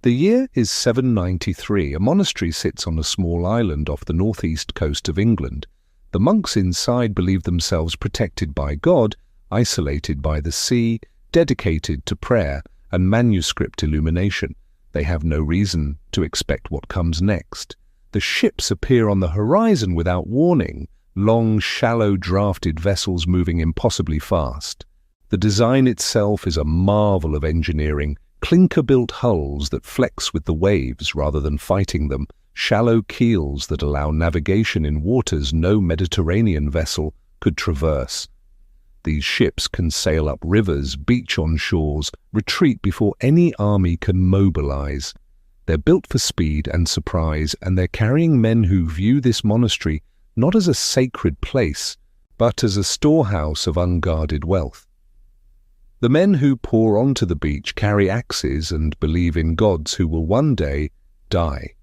The year is 793. A monastery sits on a small island off the northeast coast of England. The monks inside believe themselves protected by God, isolated by the sea, dedicated to prayer and manuscript illumination. They have no reason to expect what comes next. The ships appear on the horizon without warning, long, shallow, drafted vessels moving impossibly fast. The design itself is a marvel of engineering, clinker-built hulls that flex with the waves rather than fighting them, shallow keels that allow navigation in waters no Mediterranean vessel could traverse. These ships can sail up rivers, beach on shores, retreat before any army can mobilize. They're built for speed and surprise, and they're carrying men who view this monastery not as a sacred place, but as a storehouse of unguarded wealth. The men who pour onto the beach carry axes and believe in gods who will one day die.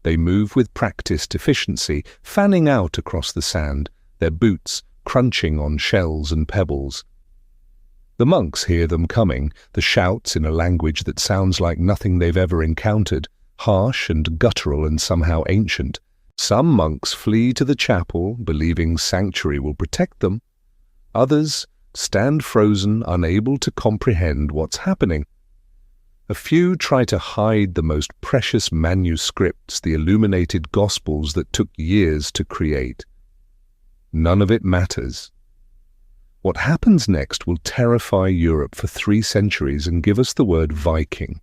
They move with practiced efficiency, fanning out across the sand, their boots crunching on shells and pebbles. The monks hear them coming, the shouts in a language that sounds like nothing they've ever encountered, harsh and guttural and somehow ancient. Some monks flee to the chapel, believing sanctuary will protect them. Others stand frozen, unable to comprehend what's happening. A few try to hide the most precious manuscripts, the illuminated Gospels that took years to create. None of it matters. What happens next will terrify Europe for 3 centuries and give us the word Viking.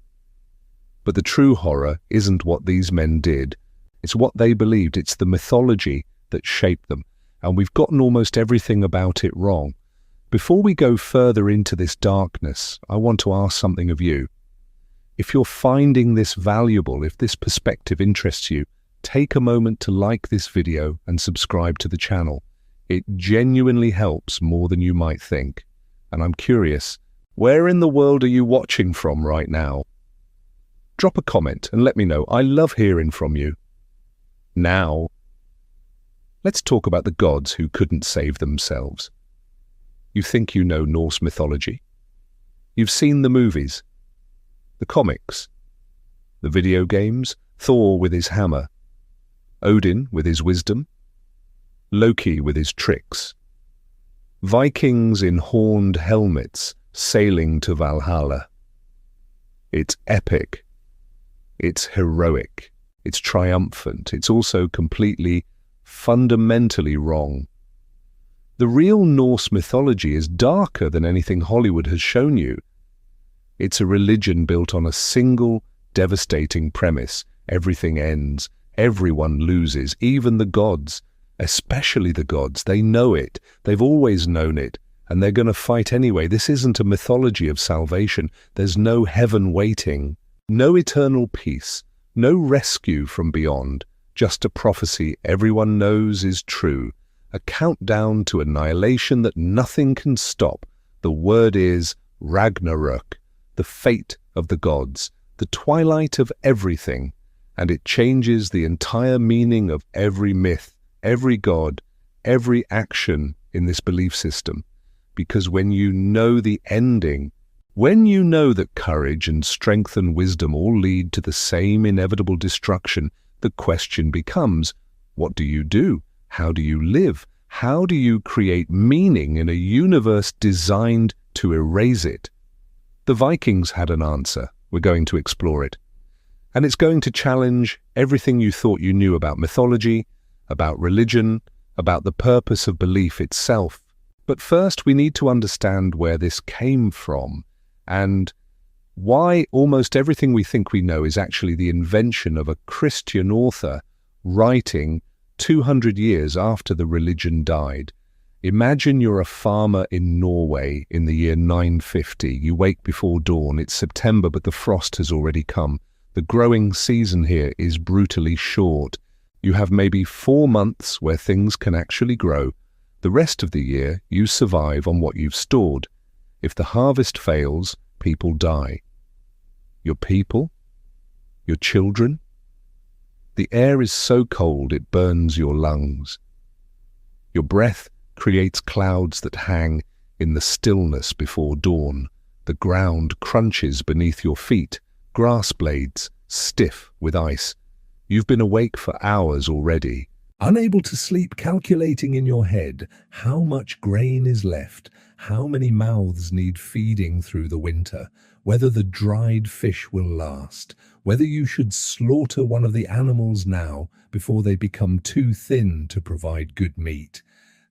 But the true horror isn't what these men did. It's what they believed. It's the mythology that shaped them. And we've gotten almost everything about it wrong. Before we go further into this darkness, I want to ask something of you. If you're finding this valuable, if this perspective interests you, take a moment to like this video and subscribe to the channel. It genuinely helps more than you might think. And I'm curious, where in the world are you watching from right now? Drop a comment and let me know. I love hearing from you. Now, let's talk about the gods who couldn't save themselves. You think you know Norse mythology? You've seen the movies, the comics, the video games, Thor with his hammer, Odin with his wisdom, Loki with his tricks, Vikings in horned helmets sailing to Valhalla. It's epic, it's heroic, it's triumphant, it's also completely, fundamentally wrong. The real Norse mythology is darker than anything Hollywood has shown you. It's a religion built on a single, devastating premise. Everything ends, everyone loses, even the gods. Especially the gods. They know it. They've always known it. And they're going to fight anyway. This isn't a mythology of salvation. There's no heaven waiting. No eternal peace. No rescue from beyond. Just a prophecy everyone knows is true. A countdown to annihilation that nothing can stop. The word is Ragnarök. The fate of the gods. The twilight of everything. And it changes the entire meaning of every myth, every god, every action in this belief system. Because when you know the ending, when you know that courage and strength and wisdom all lead to the same inevitable destruction, the question becomes, what do you do? How do you live? How do you create meaning in a universe designed to erase it? The Vikings had an answer. We're going to explore it. And it's going to challenge everything you thought you knew about mythology, about religion, about the purpose of belief itself. But first, we need to understand where this came from and why almost everything we think we know is actually the invention of a Christian author writing 200 years after the religion died. Imagine you're a farmer in Norway in the year 950. You wake before dawn. It's September, but the frost has already come. The growing season here is brutally short. You have maybe 4 months where things can actually grow. The rest of the year, you survive on what you've stored. If the harvest fails, people die. Your people? Your children? The air is so cold it burns your lungs. Your breath creates clouds that hang in the stillness before dawn. The ground crunches beneath your feet. grass blades, stiff with ice. You've been awake for hours already, unable to sleep, calculating in your head how much grain is left, how many mouths need feeding through the winter, whether the dried fish will last, whether you should slaughter one of the animals now before they become too thin to provide good meat.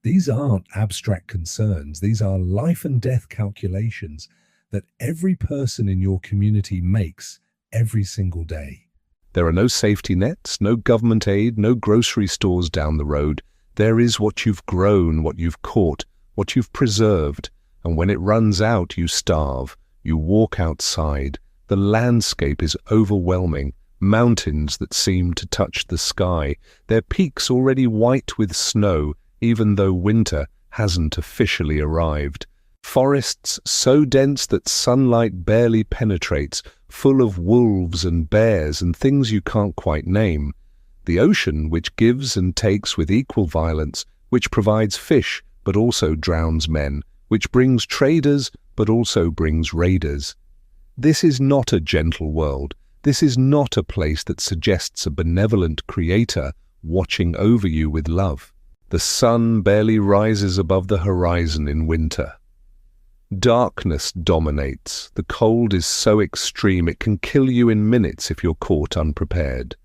These aren't abstract concerns. These are life and death calculations that every person in your community makes every single day. There are no safety nets, no government aid, no grocery stores down the road. There is what you've grown, what you've caught, what you've preserved, and when it runs out, you starve. You walk outside. The landscape is overwhelming. Mountains that seem to touch the sky, their peaks already white with snow, even though winter hasn't officially arrived. Forests so dense that sunlight barely penetrates, full of wolves and bears and things you can't quite name. The ocean, which gives and takes with equal violence, which provides fish but also drowns men, which brings traders but also brings raiders. This is not a gentle world. This is not a place that suggests a benevolent creator watching over you with love. The sun barely rises above the horizon in winter. Darkness dominates. The cold is so extreme it can kill you in minutes if you're caught unprepared.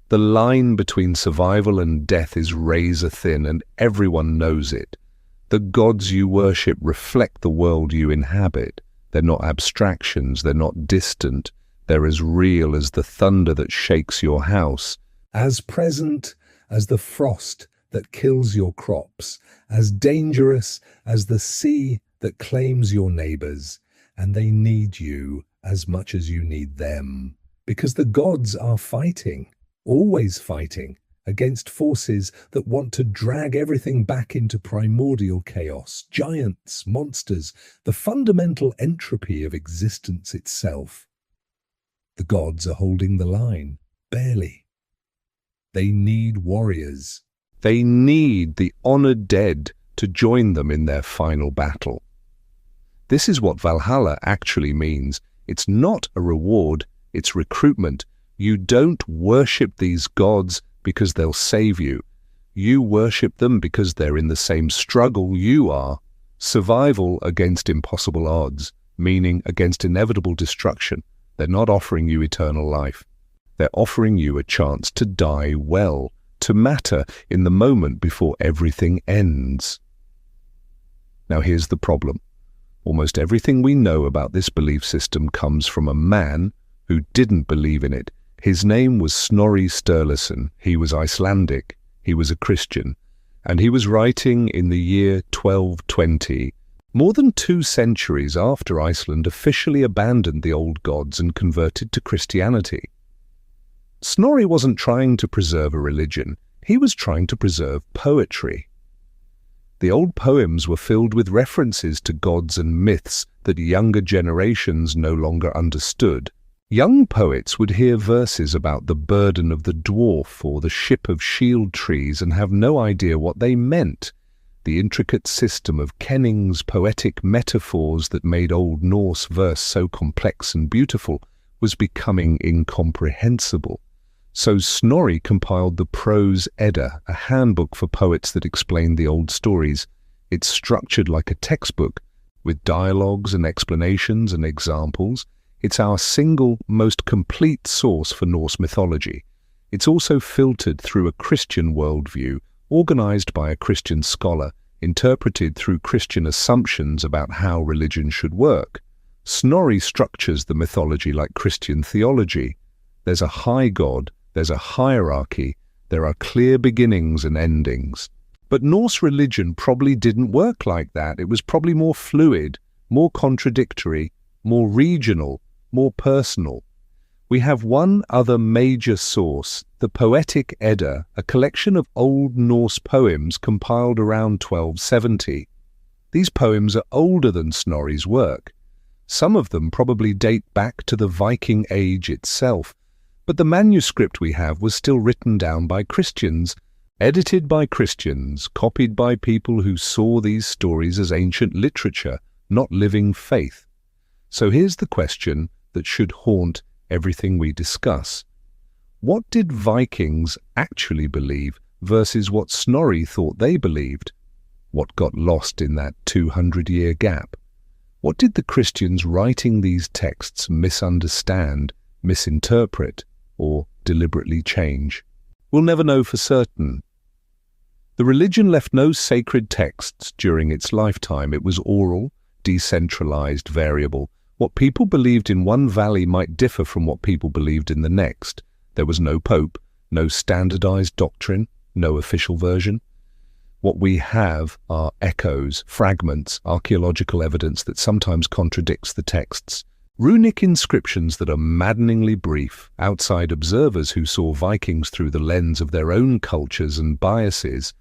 The line between survival and death is razor thin, and everyone knows it. The gods you worship reflect the world you inhabit. They're not abstractions, they're not distant. They're as real as the thunder that shakes your house, as present as the frost that kills your crops, as dangerous as the sea that claims your neighbors, and they need you as much as you need them, because the gods are fighting, always fighting, against forces that want to drag everything back into primordial chaos, giants, monsters, the fundamental entropy of existence itself. The gods are holding the line, barely. They need warriors. They need the honored dead to join them in their final battle. This is what Valhalla actually means. It's not a reward, it's recruitment. You don't worship these gods because they'll save you. You worship them because they're in the same struggle you are. Survival against impossible odds, meaning against inevitable destruction. They're not offering you eternal life. They're offering you a chance to die well, to matter in the moment before everything ends. Now here's the problem. Almost everything we know about this belief system comes from a man who didn't believe in it. His name was Snorri Sturluson. He was Icelandic. He was a Christian. And he was writing in the year 1220, more than 2 centuries after Iceland officially abandoned the old gods and converted to Christianity. Snorri wasn't trying to preserve a religion. He was trying to preserve poetry. The old poems were filled with references to gods and myths that younger generations no longer understood. Young poets would hear verses about the burden of the dwarf or the ship of shield trees and have no idea what they meant. The intricate system of kennings, poetic metaphors that made Old Norse verse so complex and beautiful was becoming incomprehensible. So Snorri compiled the Prose Edda, a handbook for poets that explained the old stories. It's structured like a textbook, with dialogues and explanations and examples. It's our single, most complete source for Norse mythology. It's also filtered through a Christian worldview, organized by a Christian scholar, interpreted through Christian assumptions about how religion should work. Snorri structures the mythology like Christian theology. There's a high god, there's a hierarchy, there are clear beginnings and endings. But Norse religion probably didn't work like that. It was probably more fluid, more contradictory, more regional, more personal. We have one other major source, the Poetic Edda, a collection of Old Norse poems compiled around 1270. These poems are older than Snorri's work. Some of them probably date back to the Viking Age itself, but the manuscript we have was still written down by Christians, edited by Christians, copied by people who saw these stories as ancient literature, not living faith. So here's the question that should haunt everything we discuss. What did Vikings actually believe versus what Snorri thought they believed? What got lost in that 200-year gap? What did the Christians writing these texts misunderstand, misinterpret, or deliberately change? We'll never know for certain. The religion left no sacred texts during its lifetime. It was oral, decentralized, variable. What people believed in one valley might differ from what people believed in the next. There was no pope, no standardized doctrine, no official version. What we have are echoes, fragments, archaeological evidence that sometimes contradicts the texts. Runic inscriptions that are maddeningly brief. Outside observers who saw Vikings through the lens of their own cultures and biases.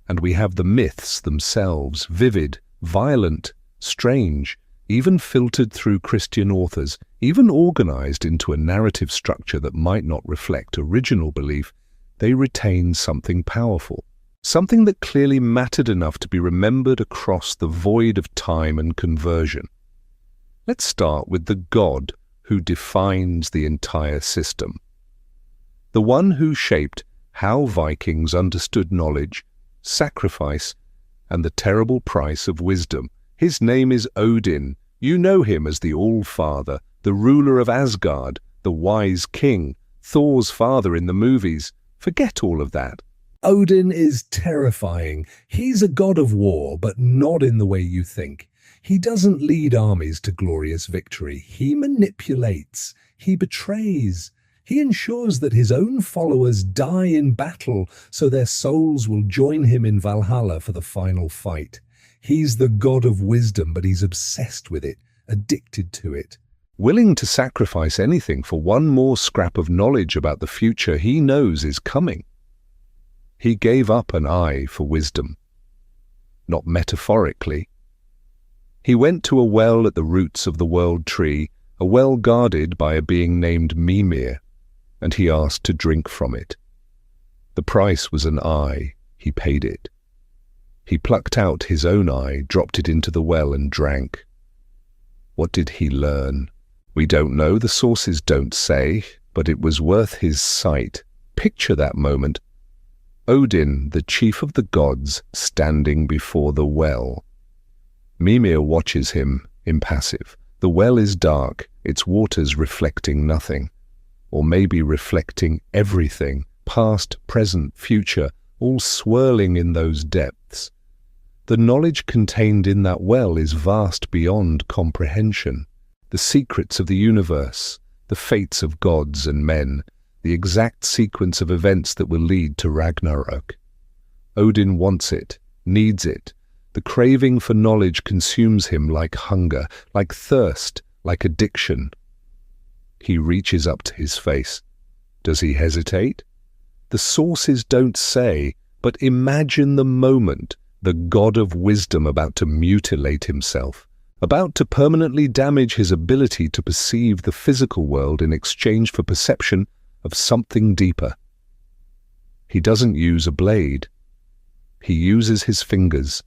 And we have the myths themselves, vivid, violent, strange, even filtered through Christian authors, even organized into a narrative structure that might not reflect original belief. They retain something powerful, something that clearly mattered enough to be remembered across the void of time and conversion. Let's start with the God who defines the entire system. The one who shaped how Vikings understood knowledge, sacrifice, and the terrible price of wisdom. His name is Odin. You know him as the All-Father, the ruler of Asgard, the wise king, Thor's father in the movies. Forget all of that. Odin is terrifying. He's a god of war, but not in the way you think. He doesn't lead armies to glorious victory. He manipulates. He betrays. He ensures that his own followers die in battle so their souls will join him in Valhalla for the final fight. He's the god of wisdom, but he's obsessed with it, addicted to it. Willing to sacrifice anything for one more scrap of knowledge about the future he knows is coming. He gave up an eye for wisdom. Not metaphorically. He went to a well at the roots of the world tree, a well guarded by a being named Mimir, and he asked to drink from it. The price was an eye. He paid it. He plucked out his own eye, dropped it into the well and drank. What did he learn? We don't know, the sources don't say, but it was worth his sight. Picture that moment. Odin, the chief of the gods, standing before the well. Mimir watches him, impassive. The well is dark, its waters reflecting nothing. Or maybe reflecting everything, past, present, future, all swirling in those depths. The knowledge contained in that well is vast beyond comprehension. The secrets of the universe, the fates of gods and men, the exact sequence of events that will lead to Ragnarök. Odin wants it, needs it. The craving for knowledge consumes him like hunger, like thirst, like addiction. He reaches up to his face. Does he hesitate? The sources don't say, but imagine the moment, the god of wisdom about to mutilate himself, about to permanently damage his ability to perceive the physical world in exchange for perception of something deeper. He doesn't use a blade. He uses his fingers.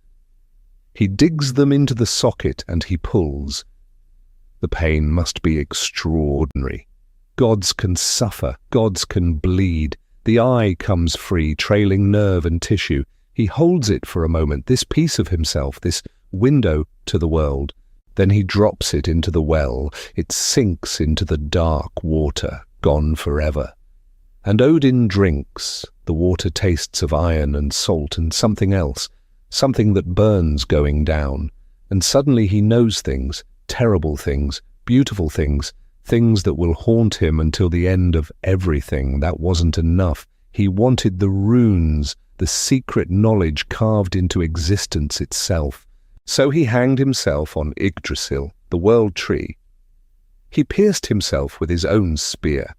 He digs them into the socket and he pulls. The pain must be extraordinary. Gods can suffer, gods can bleed. The eye comes free, trailing nerve and tissue. He holds it for a moment, this piece of himself, this window to the world. Then he drops it into the well. It sinks into the dark water, gone forever. And Odin drinks. The water tastes of iron and salt and something else, something that burns going down. And suddenly he knows things, terrible things, beautiful things, things that will haunt him until the end of everything. That wasn't enough. He wanted the runes, the secret knowledge carved into existence itself. So he hanged himself on Yggdrasil, the world tree. He pierced himself with his own spear.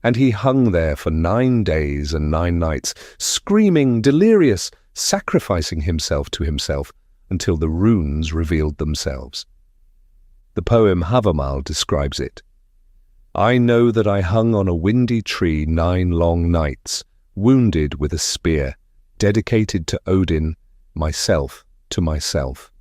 And he hung there for 9 days and 9 nights, screaming, delirious, sacrificing himself to himself until the runes revealed themselves. The poem Havamal describes it. I know that I hung on a windy tree 9 long nights, wounded with a spear, dedicated to Odin, myself to myself.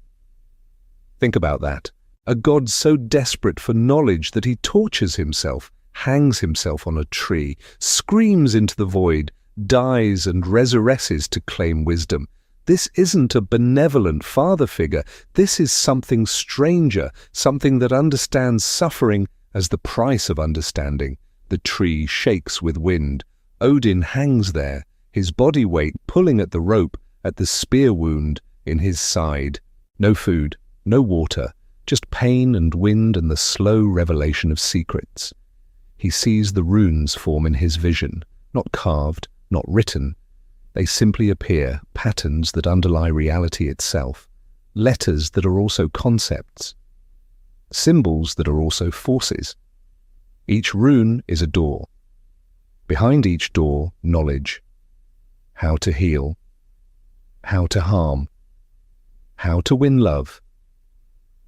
Think about that. A god so desperate for knowledge that he tortures himself, hangs himself on a tree, screams into the void, dies and resurrects to claim wisdom. This isn't a benevolent father figure. This is something stranger, something that understands suffering as the price of understanding. The tree shakes with wind. Odin hangs there, his body weight pulling at the rope at the spear wound in his side. No food, no water, just pain and wind and the slow revelation of secrets. He sees the runes form in his vision, not carved, not written. They simply appear, patterns that underlie reality itself, letters that are also concepts, symbols that are also forces. Each rune is a door. Behind each door, knowledge. How to heal, how to harm, how to win love,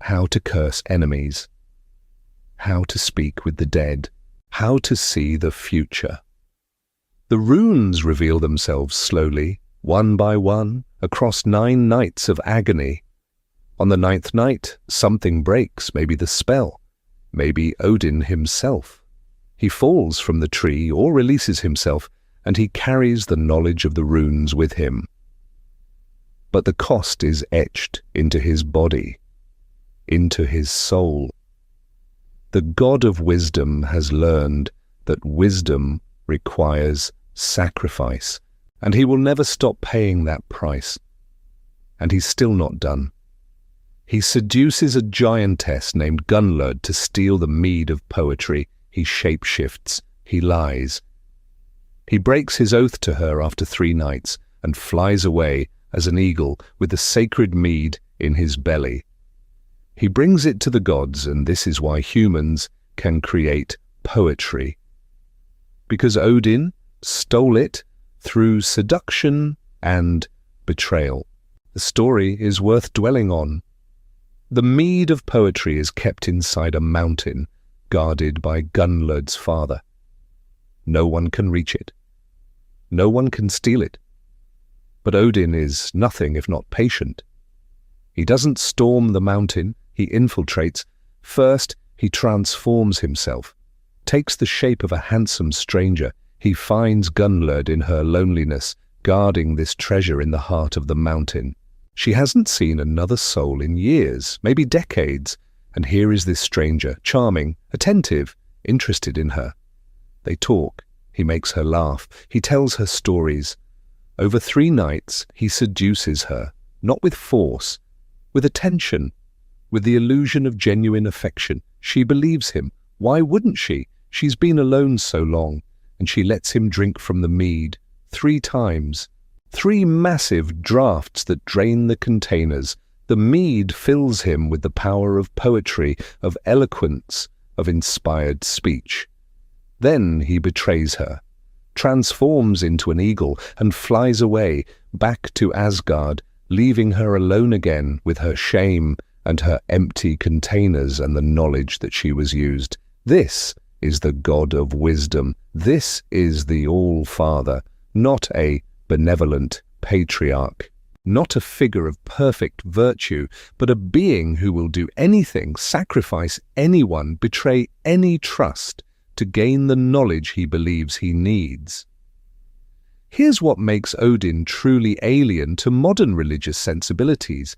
how to curse enemies, how to speak with the dead, how to see the future. The runes reveal themselves slowly, one by one, across 9 nights of agony. On the 9th night, something breaks, maybe the spell, maybe Odin himself. He falls from the tree or releases himself, and he carries the knowledge of the runes with him. But the cost is etched into his body, into his soul. The God of wisdom has learned that wisdom requires sacrifice, and he will never stop paying that price. And he's still not done. He seduces a giantess named Gunnlod to steal the mead of poetry. He shapeshifts. He lies. He breaks his oath to her after 3 nights and flies away as an eagle with the sacred mead in his belly. He brings it to the gods, and this is why humans can create poetry. Because Odin stole it through seduction and betrayal. The story is worth dwelling on. The mead of poetry is kept inside a mountain, guarded by Gunnlod's father. No one can reach it. No one can steal it. But Odin is nothing if not patient. He doesn't storm the mountain, he infiltrates. First, he transforms himself, takes the shape of a handsome stranger. He finds Gunnlod in her loneliness, guarding this treasure in the heart of the mountain. She hasn't seen another soul in years, maybe decades, and here is this stranger, charming, attentive, interested in her. They talk. He makes her laugh. He tells her stories. Over 3 nights, he seduces her, not with force, with attention, with the illusion of genuine affection. She believes him. Why wouldn't she? She's been alone so long, and she lets him drink from the mead 3 times. 3 massive draughts that drain the containers. The mead fills him with the power of poetry, of eloquence, of inspired speech. Then he betrays her, transforms into an eagle, and flies away, back to Asgard, leaving her alone again with her shame and her empty containers and the knowledge that she was used. This is the God of wisdom. This is the All-Father, not a benevolent patriarch, not a figure of perfect virtue, but a being who will do anything, sacrifice anyone, betray any trust to gain the knowledge he believes he needs. Here's what makes Odin truly alien to modern religious sensibilities.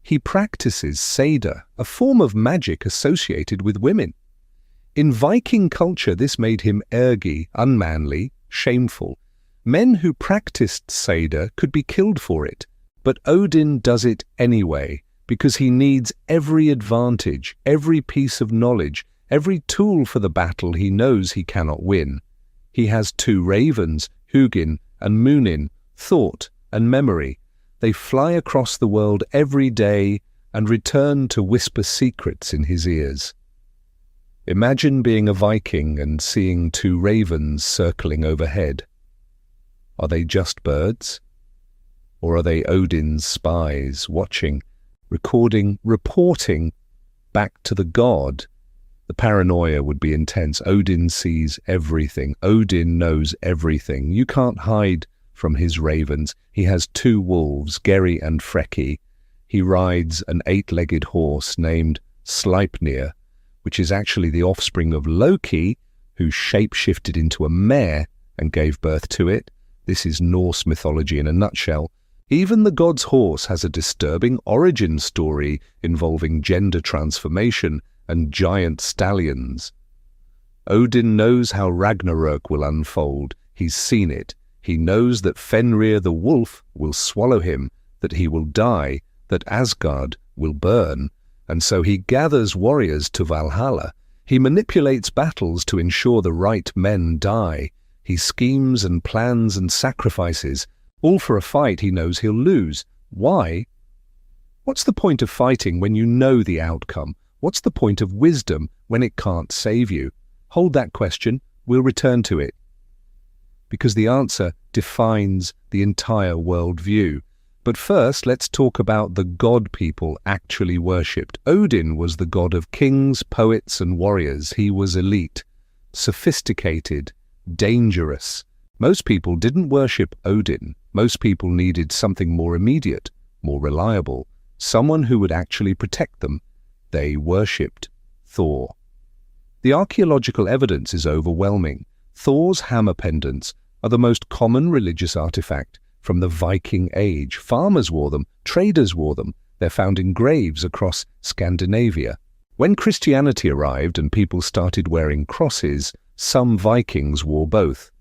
He practices Seda, a form of magic associated with women. In Viking culture, this made him ergi, unmanly, shameful. Men who practiced Seda could be killed for it, but Odin does it anyway, because he needs every advantage, every piece of knowledge, every tool for the battle he knows he cannot win. He has 2 ravens, Hugin and Munin, thought and memory. They fly across the world every day and return to whisper secrets in his ears. Imagine being a Viking and seeing 2 ravens circling overhead. Are they just birds? Or are they Odin's spies, watching, recording, reporting back to the god? The paranoia would be intense. Odin sees everything. Odin knows everything. You can't hide from his ravens. He has 2 wolves, Geri and Freki. He rides an 8-legged horse named Sleipnir, which is actually the offspring of Loki, who shape-shifted into a mare and gave birth to it. This is Norse mythology in a nutshell. Even the god's horse has a disturbing origin story involving gender transformation and giant stallions. Odin knows how Ragnarök will unfold. He's seen it. He knows that Fenrir the wolf will swallow him, that he will die, that Asgard will burn, and so he gathers warriors to Valhalla. He manipulates battles to ensure the right men die. He schemes and plans and sacrifices, all for a fight he knows he'll lose. Why? What's the point of fighting when you know the outcome? What's the point of wisdom when it can't save you? Hold that question. We'll return to it. Because the answer defines the entire worldview. But first, let's talk about the god people actually worshipped. Odin was the god of kings, poets, and warriors. He was elite, sophisticated, dangerous. Most people didn't worship Odin. Most people needed something more immediate, more reliable, someone who would actually protect them. They worshipped Thor. The archaeological evidence is overwhelming. Thor's hammer pendants are the most common religious artifact from the Viking Age. Farmers wore them, traders wore them. They're found in graves across Scandinavia. When Christianity arrived and people started wearing crosses, some Vikings wore both,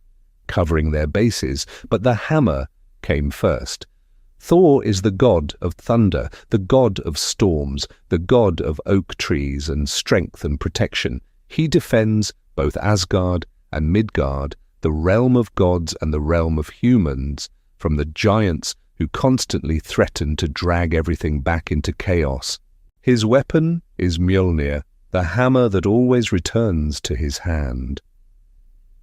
covering their bases, but the hammer came first. Thor is the god of thunder, the god of storms, the god of oak trees and strength and protection. He defends both Asgard and Midgard, the realm of gods and the realm of humans, from the giants who constantly threaten to drag everything back into chaos. His weapon is Mjolnir, the hammer that always returns to his hand.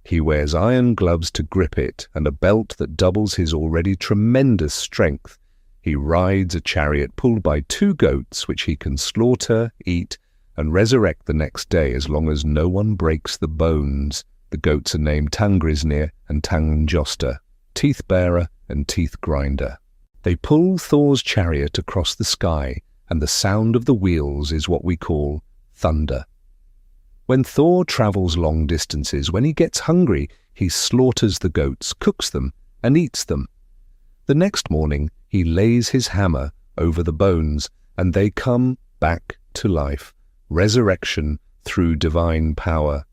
He wears iron gloves to grip it and a belt that doubles his already tremendous strength. He rides a chariot pulled by 2 goats which he can slaughter, eat, and resurrect the next day as long as no one breaks the bones. The goats are named Tangrisnir and Tangjosta, Teeth-bearer and Teeth-grinder. They pull Thor's chariot across the sky, and the sound of the wheels is what we call thunder. When Thor travels long distances, when he gets hungry, he slaughters the goats, cooks them, and eats them. The next morning, he lays his hammer over the bones, and they come back to life. Resurrection through divine power.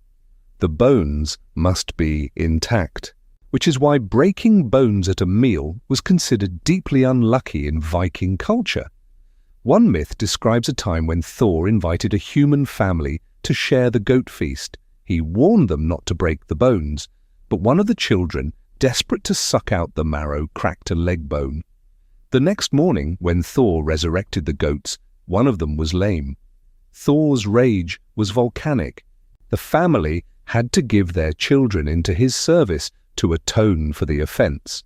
The bones must be intact, which is why breaking bones at a meal was considered deeply unlucky in Viking culture. One myth describes a time when Thor invited a human family to share the goat feast. He warned them not to break the bones, but one of the children, desperate to suck out the marrow, cracked a leg bone. The next morning, when Thor resurrected the goats, one of them was lame. Thor's rage was volcanic. The family had to give their children into his service to atone for the offense.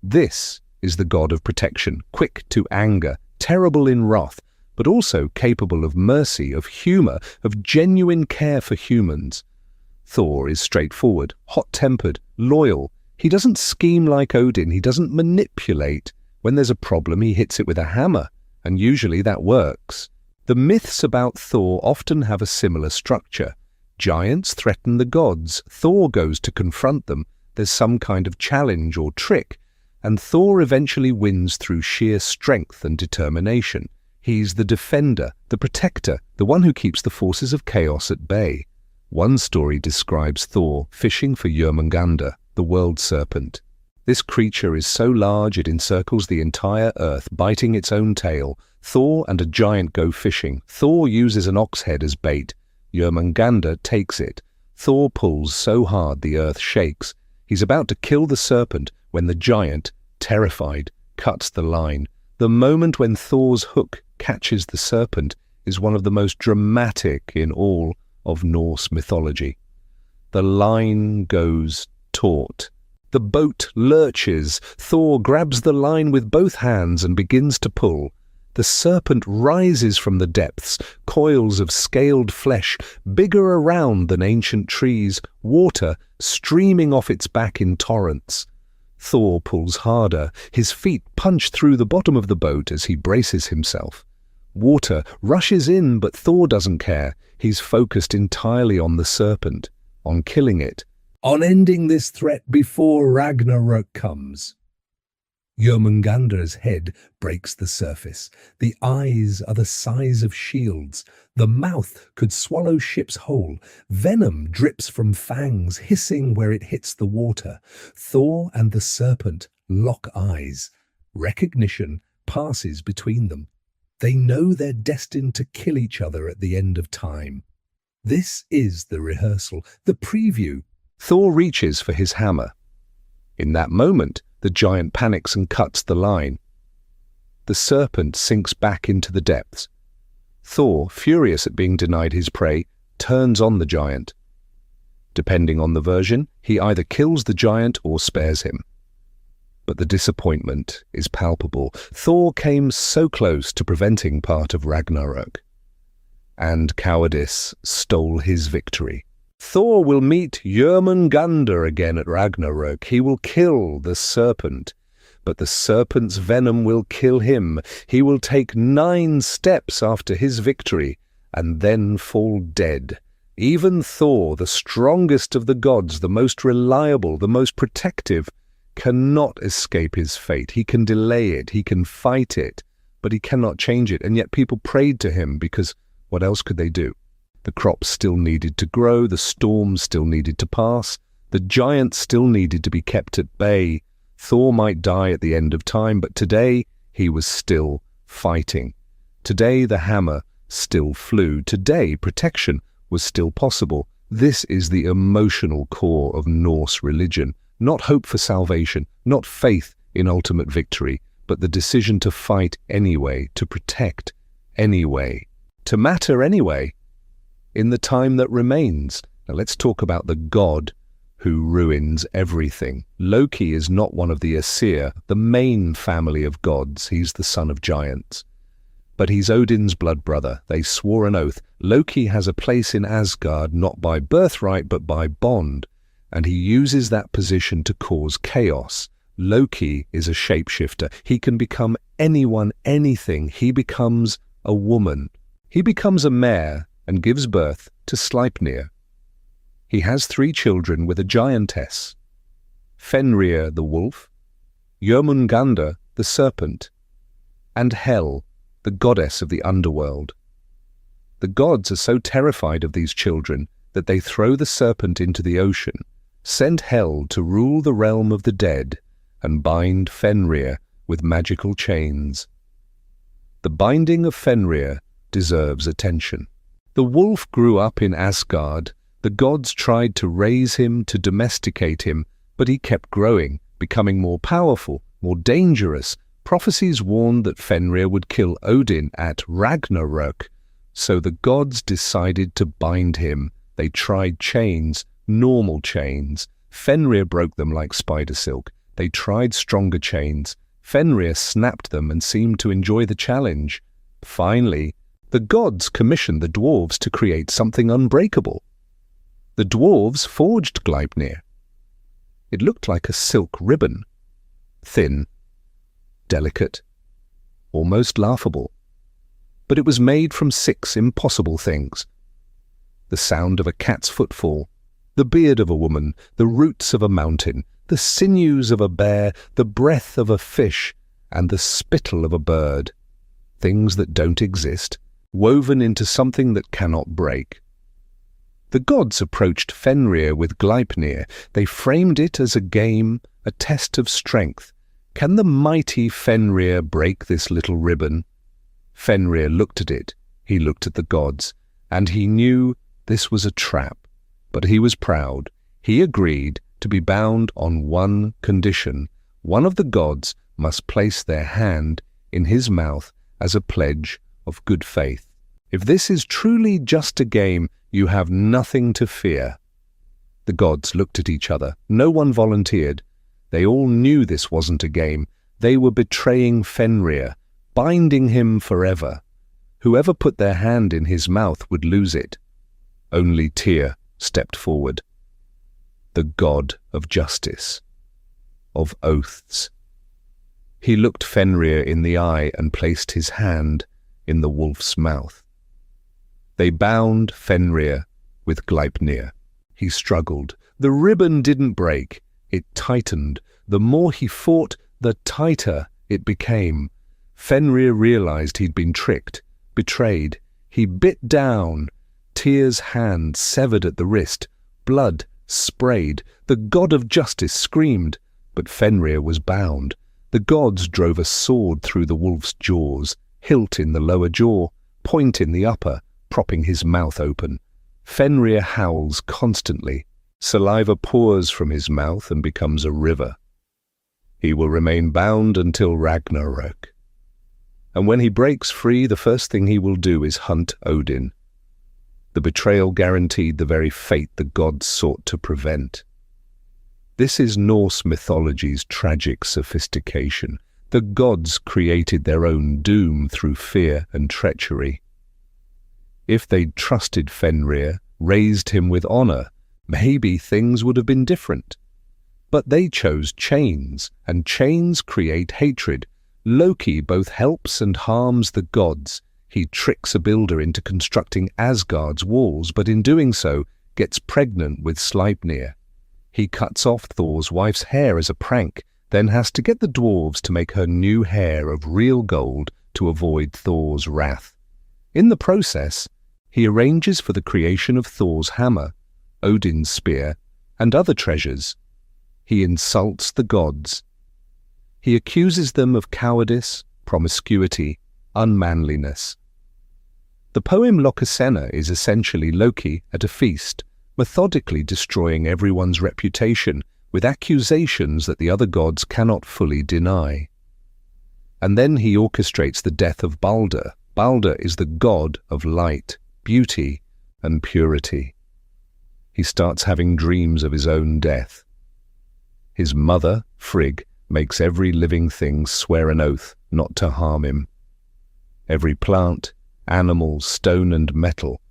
This is the god of protection, quick to anger, terrible in wrath, but also capable of mercy, of humor, of genuine care for humans. Thor is straightforward, hot-tempered, loyal. He doesn't scheme like Odin. He doesn't manipulate. When there's a problem, he hits it with a hammer, and usually that works. The myths about Thor often have a similar structure. Giants threaten the gods. Thor goes to confront them. There's some kind of challenge or trick, and Thor eventually wins through sheer strength and determination. He's the defender, the protector, the one who keeps the forces of chaos at bay. One story describes Thor fishing for Jörmungandr, the world serpent. This creature is so large it encircles the entire earth, biting its own tail. Thor and a giant go fishing. Thor uses an ox head as bait. Jörmungandr takes it. Thor pulls so hard the earth shakes. He's about to kill the serpent when the giant, terrified, cuts the line. The moment when Thor's hook catches the serpent is one of the most dramatic in all of Norse mythology. The line goes taut. The boat lurches. Thor grabs the line with both hands and begins to pull. The serpent rises from the depths, coils of scaled flesh, bigger around than ancient trees, water streaming off its back in torrents. Thor pulls harder. His feet punch through the bottom of the boat as he braces himself. Water rushes in, but Thor doesn't care. He's focused entirely on the serpent, on killing it. On ending this threat before Ragnarök comes. Jörmungandr's head breaks the surface. The eyes are the size of shields. The mouth could swallow ships whole. Venom drips from fangs, hissing where it hits the water. Thor and the serpent lock eyes. Recognition passes between them. They know they're destined to kill each other at the end of time. This is the rehearsal, the preview. Thor reaches for his hammer. In that moment, the giant panics and cuts the line. The serpent sinks back into the depths. Thor, furious at being denied his prey, turns on the giant. Depending on the version, he either kills the giant or spares him. But the disappointment is palpable. Thor came so close to preventing part of Ragnarök. And cowardice stole his victory. Thor will meet Jörmungandr again at Ragnarök. He will kill the serpent, but the serpent's venom will kill him. He will take 9 steps after his victory, and then fall dead. Even Thor, the strongest of the gods, the most reliable, the most protective, cannot escape his fate. He can delay it, he can fight it, but he cannot change it. And yet people prayed to him because what else could they do? The crops still needed to grow, the storms still needed to pass, the giants still needed to be kept at bay. Thor might die at the end of time, but today he was still fighting. Today the hammer still flew. Today protection was still possible. This is the emotional core of Norse religion. Not hope for salvation, not faith in ultimate victory, but the decision to fight anyway, to protect anyway, to matter anyway. In the time that remains. Now let's talk about the god who ruins everything. Loki is not one of the Aesir, the main family of gods. He's the son of giants. But he's Odin's blood brother. They swore an oath. Loki has a place in Asgard not by birthright but by bond, and he uses that position to cause chaos. Loki is a shapeshifter. He can become anyone, anything. He becomes a woman. He becomes a mare and gives birth to Sleipnir. He has 3 children with a giantess, Fenrir the wolf, Jörmungandr the serpent, and Hel, the goddess of the underworld. The gods are so terrified of these children that they throw the serpent into the ocean, send Hel to rule the realm of the dead, and bind Fenrir with magical chains. The binding of Fenrir deserves attention. The wolf grew up in Asgard. The gods tried to raise him, to domesticate him, but he kept growing, becoming more powerful, more dangerous. Prophecies warned that Fenrir would kill Odin at Ragnarök, so the gods decided to bind him. They tried chains, normal chains. Fenrir broke them like spider silk. They tried stronger chains. Fenrir snapped them and seemed to enjoy the challenge. Finally, the gods commissioned the dwarves to create something unbreakable. The dwarves forged Gleipnir. It looked like a silk ribbon, thin, delicate, almost laughable. But it was made from 6 impossible things. The sound of a cat's footfall, the beard of a woman, the roots of a mountain, the sinews of a bear, the breath of a fish, and the spittle of a bird. Things that don't exist, woven into something that cannot break. The gods approached Fenrir with Gleipnir. They framed it as a game, a test of strength. Can the mighty Fenrir break this little ribbon? Fenrir looked at it, he looked at the gods, and he knew this was a trap. But he was proud. He agreed to be bound on one condition. One of the gods must place their hand in his mouth as a pledge of good faith. If this is truly just a game, you have nothing to fear. The gods looked at each other. No one volunteered. They all knew this wasn't a game. They were betraying Fenrir, binding him forever. Whoever put their hand in his mouth would lose it. Only Tyr stepped forward. The god of justice, of oaths. He looked Fenrir in the eye and placed his hand in the wolf's mouth. They bound Fenrir with Gleipnir. He struggled. The ribbon didn't break. It tightened. The more he fought, the tighter it became. Fenrir realized he'd been tricked, betrayed. He bit down. Tyr's hand severed at the wrist. Blood sprayed. The god of justice screamed. But Fenrir was bound. The gods drove a sword through the wolf's jaws, hilt in the lower jaw, point in the upper, propping his mouth open. Fenrir howls constantly. Saliva pours from his mouth and becomes a river. He will remain bound until Ragnarök. And when he breaks free, the first thing he will do is hunt Odin. The betrayal guaranteed the very fate the gods sought to prevent. This is Norse mythology's tragic sophistication. The gods created their own doom through fear and treachery. If they'd trusted Fenrir, raised him with honor, maybe things would have been different. But they chose chains, and chains create hatred. Loki both helps and harms the gods. He tricks a builder into constructing Asgard's walls, but in doing so, gets pregnant with Sleipnir. He cuts off Thor's wife's hair as a prank, then has to get the dwarves to make her new hair of real gold to avoid Thor's wrath. In the process, he arranges for the creation of Thor's hammer, Odin's spear, and other treasures. He insults the gods. He accuses them of cowardice, promiscuity, unmanliness. The poem Lokasenna is essentially Loki at a feast, methodically destroying everyone's reputation with accusations that the other gods cannot fully deny. And then he orchestrates the death of Balder. Balder is the god of light, beauty, and purity. He starts having dreams of his own death. His mother, Frigg, makes every living thing swear an oath not to harm him. Every plant, animal, stone and metal.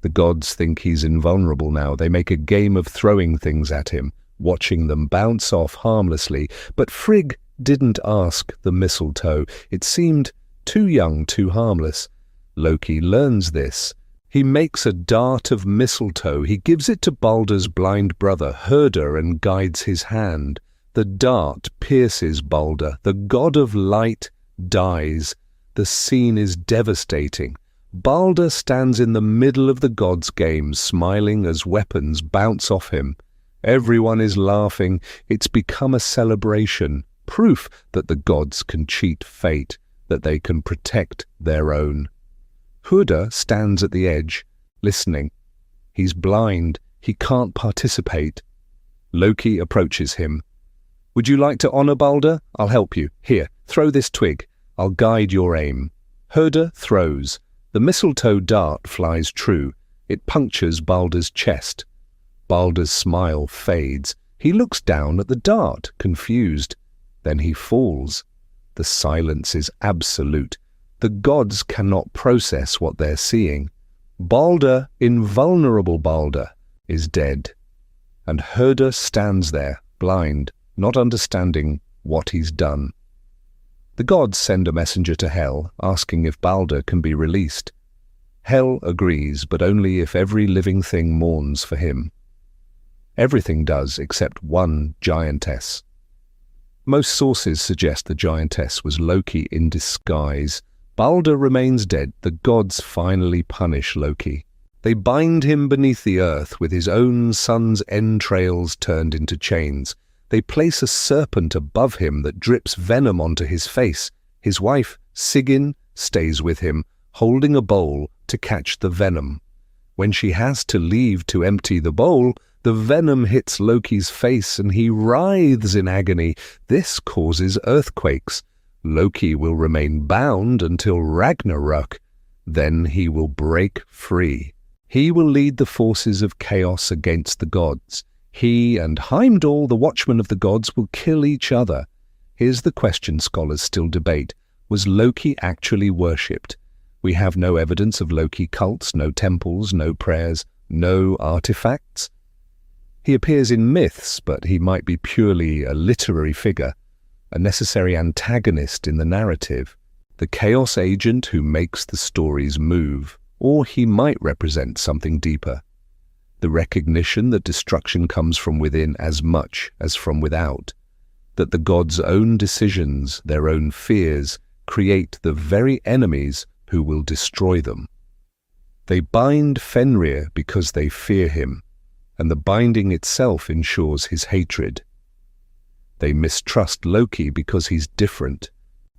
The gods think he's invulnerable now. They make a game of throwing things at him, watching them bounce off harmlessly. But Frigg didn't ask the mistletoe. It seemed too young, too harmless. Loki learns this. He makes a dart of mistletoe. He gives it to Balder's blind brother, Herder, and guides his hand. The dart pierces Balder. The god of light dies. The scene is devastating. Balder stands in the middle of the gods' game, smiling as weapons bounce off him. Everyone is laughing. It's become a celebration, proof that the gods can cheat fate, that they can protect their own. Herder stands at the edge, listening. He's blind. He can't participate. Loki approaches him. "Would you like to honor Balder? I'll help you. Here, throw this twig. I'll guide your aim." Herder throws. The mistletoe dart flies true. It punctures Balder's chest. Balder's smile fades. He looks down at the dart, confused. Then he falls. The silence is absolute. The gods cannot process what they're seeing. Balder, invulnerable Balder, is dead. And Herder stands there, blind, not understanding what he's done. The gods send a messenger to Hel, asking if Balder can be released. Hel agrees, but only if every living thing mourns for him. Everything does except one giantess. Most sources suggest the giantess was Loki in disguise. Balder remains dead. The gods finally punish Loki. They bind him beneath the earth with his own son's entrails turned into chains. They place a serpent above him that drips venom onto his face. His wife, Sigyn, stays with him, holding a bowl to catch the venom. When she has to leave to empty the bowl, the venom hits Loki's face and he writhes in agony. This causes earthquakes. Loki will remain bound until Ragnarök. Then he will break free. He will lead the forces of chaos against the gods. He and Heimdall, the watchman of the gods, will kill each other. Here's the question scholars still debate. Was Loki actually worshipped? We have no evidence of Loki cults, no temples, no prayers, no artifacts. He appears in myths, but he might be purely a literary figure, a necessary antagonist in the narrative, the chaos agent who makes the stories move, or he might represent something deeper. The the recognition that destruction comes from within as much as from without, that the gods' own decisions, their own fears, create the very enemies who will destroy them. They bind Fenrir because they fear him, and the binding itself ensures his hatred. They mistrust Loki because he's different,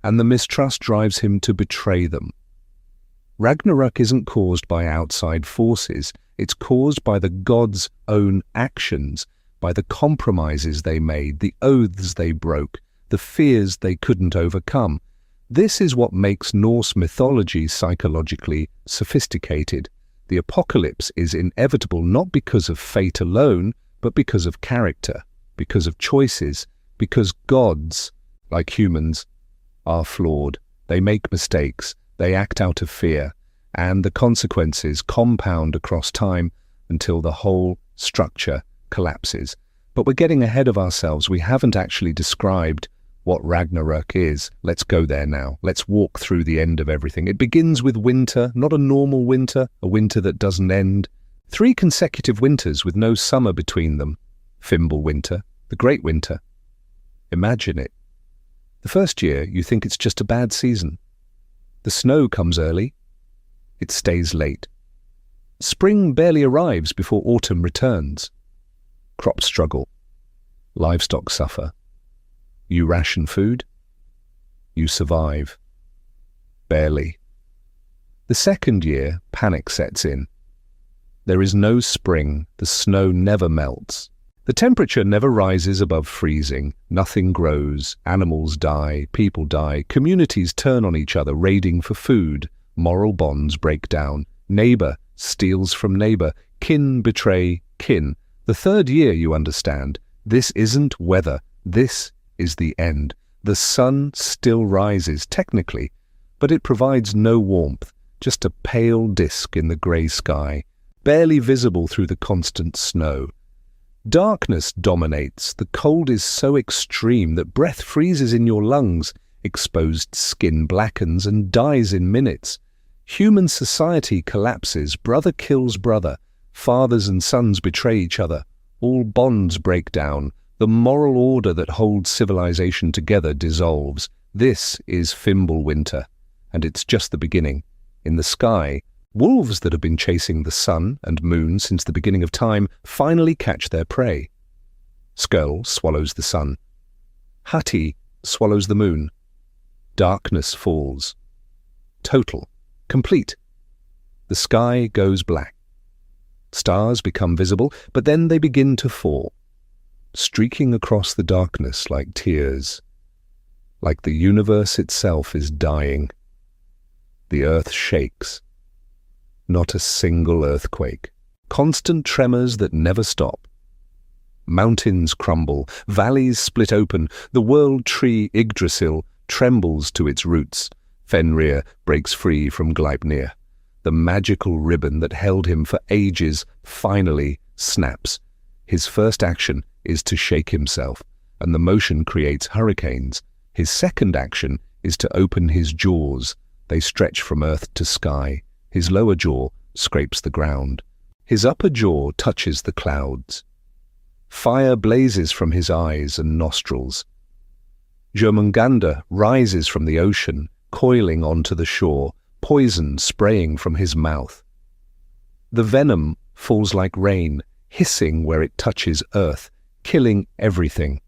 and the mistrust drives him to betray them. Ragnarök isn't caused by outside forces, it's caused by the gods' own actions, by the compromises they made, the oaths they broke, the fears they couldn't overcome. This is what makes Norse mythology psychologically sophisticated. The apocalypse is inevitable not because of fate alone, but because of character, because of choices, because gods, like humans, are flawed. They make mistakes, they act out of fear, and the consequences compound across time until the whole structure collapses. But we're getting ahead of ourselves. We haven't actually described what Ragnarök is. Let's go there now. Let's walk through the end of everything. It begins with winter, not a normal winter, a winter that doesn't end. 3 consecutive winters with no summer between them. Fimbul winter, the great winter. Imagine it. The first year, you think it's just a bad season. The snow comes early. It stays late. Spring barely arrives before autumn returns. Crops struggle. Livestock suffer. You ration food. You survive. Barely. The second year, panic sets in. There is no spring. The snow never melts. The temperature never rises above freezing. Nothing grows. Animals die. People die. Communities turn on each other, raiding for food. Moral bonds break down. Neighbor steals from neighbor. Kin betray kin. The third year, you understand, this isn't weather. This is the end. The sun still rises, technically, but it provides no warmth, just a pale disk in the grey sky, barely visible through the constant snow. Darkness dominates. The cold is so extreme that breath freezes in your lungs, exposed skin blackens and dies in minutes. Human society collapses, brother kills brother, fathers and sons betray each other, all bonds break down, the moral order that holds civilization together dissolves. This is Fimbul winter, and it's just the beginning. In the sky, wolves that have been chasing the sun and moon since the beginning of time finally catch their prey. Skirl swallows the sun. Hati swallows the moon. Darkness falls. Total. Complete. The sky goes black. Stars become visible, but then they begin to fall, streaking across the darkness like tears, like the universe itself is dying. The earth shakes. Not a single earthquake. Constant tremors that never stop. Mountains crumble, valleys split open, the world tree Yggdrasil trembles to its roots. Fenrir breaks free from Gleipnir. The magical ribbon that held him for ages finally snaps. His first action is to shake himself, and the motion creates hurricanes. His second action is to open his jaws. They stretch from earth to sky. His lower jaw scrapes the ground. His upper jaw touches the clouds. Fire blazes from his eyes and nostrils. Jörmungandr rises from the ocean, coiling onto the shore, poison spraying from his mouth. The venom falls like rain, hissing where it touches earth, killing everything.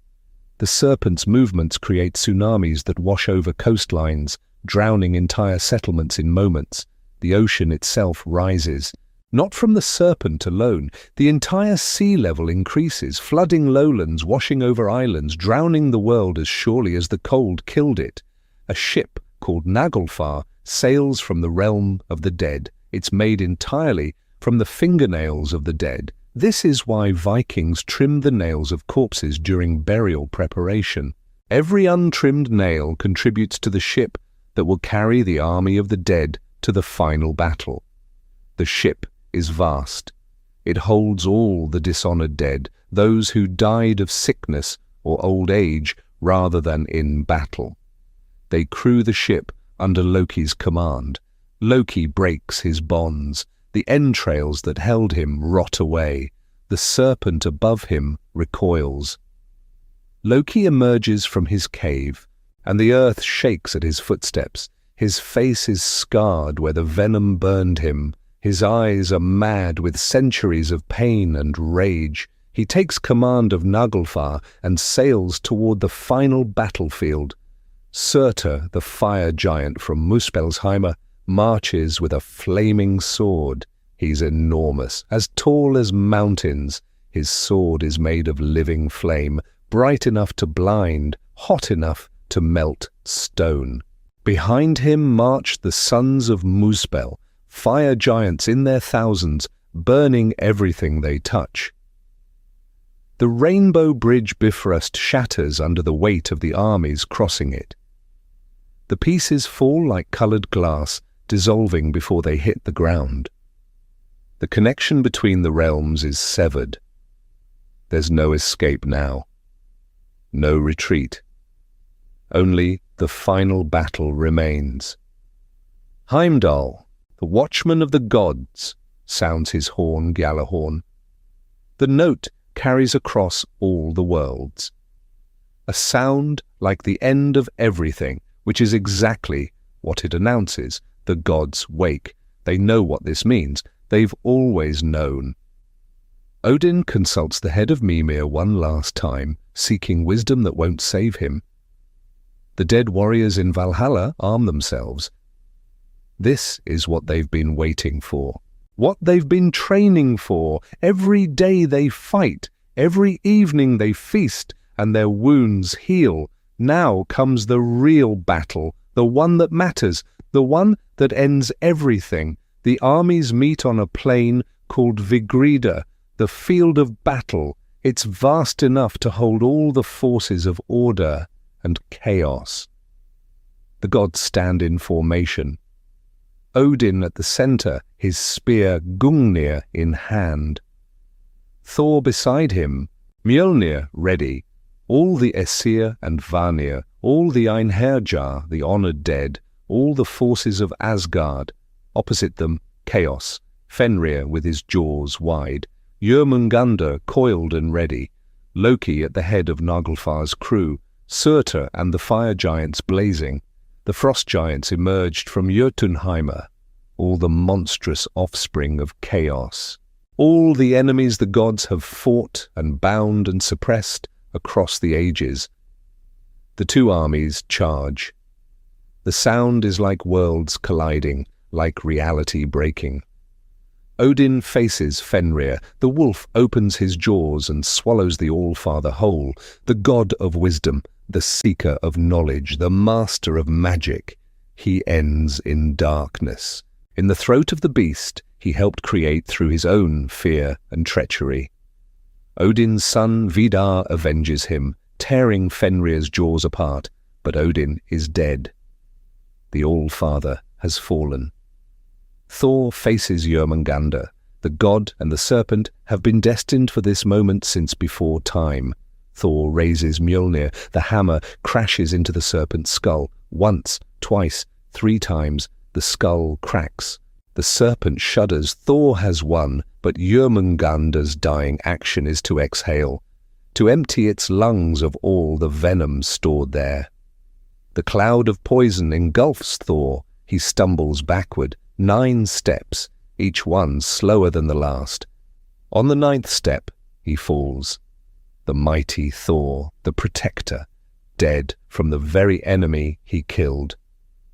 The serpent's movements create tsunamis that wash over coastlines, drowning entire settlements in moments. The ocean itself rises. Not from the serpent alone. The entire sea level increases, flooding lowlands, washing over islands, drowning the world as surely as the cold killed it. A ship called Naglfar sails from the realm of the dead. It's made entirely from the fingernails of the dead. This is why Vikings trimmed the nails of corpses during burial preparation. Every untrimmed nail contributes to the ship that will carry the army of the dead to the final battle. The ship is vast. It holds all the dishonored dead, those who died of sickness or old age rather than in battle. They crew the ship under Loki's command. Loki breaks his bonds. The entrails that held him rot away. The serpent above him recoils. Loki emerges from his cave, and the earth shakes at his footsteps. His face is scarred where the venom burned him. His eyes are mad with centuries of pain and rage. He takes command of Naglfar and sails toward the final battlefield. Surtur, the fire giant from Muspelsheimer, marches with a flaming sword. He's enormous, as tall as mountains. His sword is made of living flame, bright enough to blind, hot enough to melt stone. Behind him march the sons of Muspel, fire giants in their thousands, burning everything they touch. The rainbow bridge Bifrost shatters under the weight of the armies crossing it. The pieces fall like coloured glass, dissolving before they hit the ground. The connection between the realms is severed. There's no escape now. No retreat. Only the final battle remains. Heimdall, the watchman of the gods, sounds his horn Gjallarhorn. The note carries across all the worlds. A sound like the end of everything, which is exactly what it announces. The gods wake. They know what this means. They've always known. Odin consults the head of Mimir one last time, seeking wisdom that won't save him. The dead warriors in Valhalla arm themselves. This is what they've been waiting for. What they've been training for. Every day they fight. Every evening they feast, and their wounds heal. Now comes the real battle, the one that matters, the one that ends everything. The armies meet on a plain called Vigridr, the field of battle. It's vast enough to hold all the forces of order and chaos. The gods stand in formation. Odin at the centre, his spear Gungnir in hand. Thor beside him, Mjolnir ready. All the Aesir and Vanir, all the Einherjar, the honoured dead, all the forces of Asgard. Opposite them, chaos, Fenrir with his jaws wide, Jörmungandr coiled and ready, Loki at the head of Naglfar's crew, Surtur and the fire giants blazing. The frost giants emerged from Jotunheimer, all the monstrous offspring of chaos. All the enemies the gods have fought and bound and suppressed across the ages. The two armies charge. The sound is like worlds colliding, like reality breaking. Odin faces Fenrir. The wolf opens his jaws and swallows the All-Father whole, the god of wisdom, the seeker of knowledge, the master of magic. He ends in darkness. In the throat of the beast he helped create through his own fear and treachery. Odin's son Vidar avenges him, tearing Fenrir's jaws apart, but Odin is dead. The All-Father has fallen. Thor faces Jörmungandr. The god and the serpent have been destined for this moment since before time. Thor raises Mjolnir. The hammer crashes into the serpent's skull. Once, twice, 3 times, the skull cracks. The serpent shudders. Thor has won, but Jörmungandr's dying action is to exhale, to empty its lungs of all the venom stored there. The cloud of poison engulfs Thor. He stumbles backward, 9 steps, each one slower than the last. On the 9th step, he falls. The mighty Thor, the protector, dead from the very enemy he killed.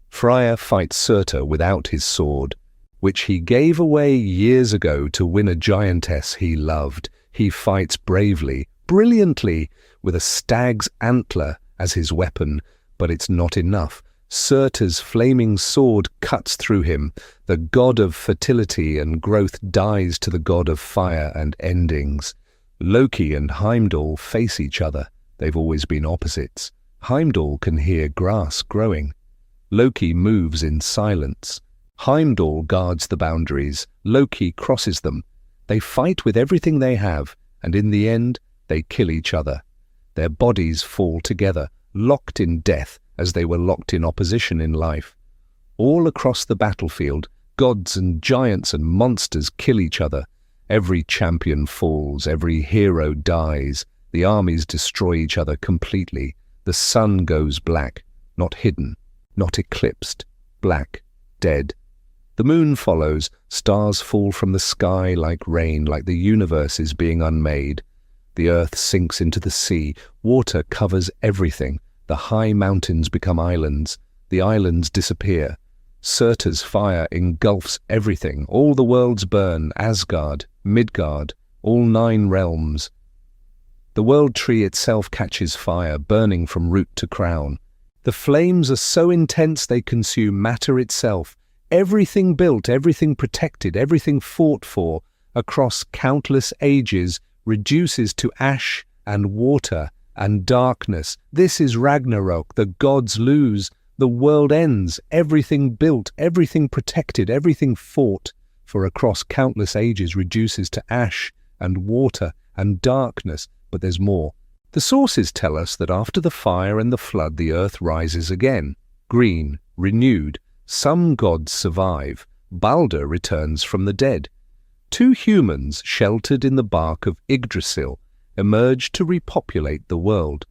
Freyr fights Surtur without his sword, which he gave away years ago to win a giantess he loved. He fights bravely, brilliantly, with a stag's antler as his weapon, but it's not enough. Surtur's flaming sword cuts through him. The god of fertility and growth dies to the god of fire and endings. Loki and Heimdall face each other. They've always been opposites. Heimdall can hear grass growing. Loki moves in silence. Heimdall guards the boundaries. Loki crosses them. They fight with everything they have, and in the end, they kill each other. Their bodies fall together, locked in death as they were locked in opposition in life. All across the battlefield, Gods and giants and monsters kill each other. Every champion falls, every hero dies. The armies destroy each other completely. The sun goes black, not hidden, not eclipsed, black, dead. The moon follows, stars fall from the sky like rain, like the universe is being unmade. The earth sinks into the sea, water covers everything. The high mountains become islands, the islands disappear. Surtur's fire engulfs everything, all the worlds burn, Asgard, Midgard, all 9 realms. The world tree itself catches fire, burning from root to crown. The flames are so intense they consume matter itself. Everything built, everything protected, everything fought for, across countless ages, reduces to ash and water and darkness. This is Ragnarök. The gods lose. The world ends. Everything built, everything protected, everything fought for across countless ages reduces to ash and water and darkness. But there's more. The sources tell us that after the fire and the flood, the earth rises again, green, renewed. Some gods survive. Balder returns from the dead. 2 humans sheltered in the bark of Yggdrasil emerge to repopulate the world.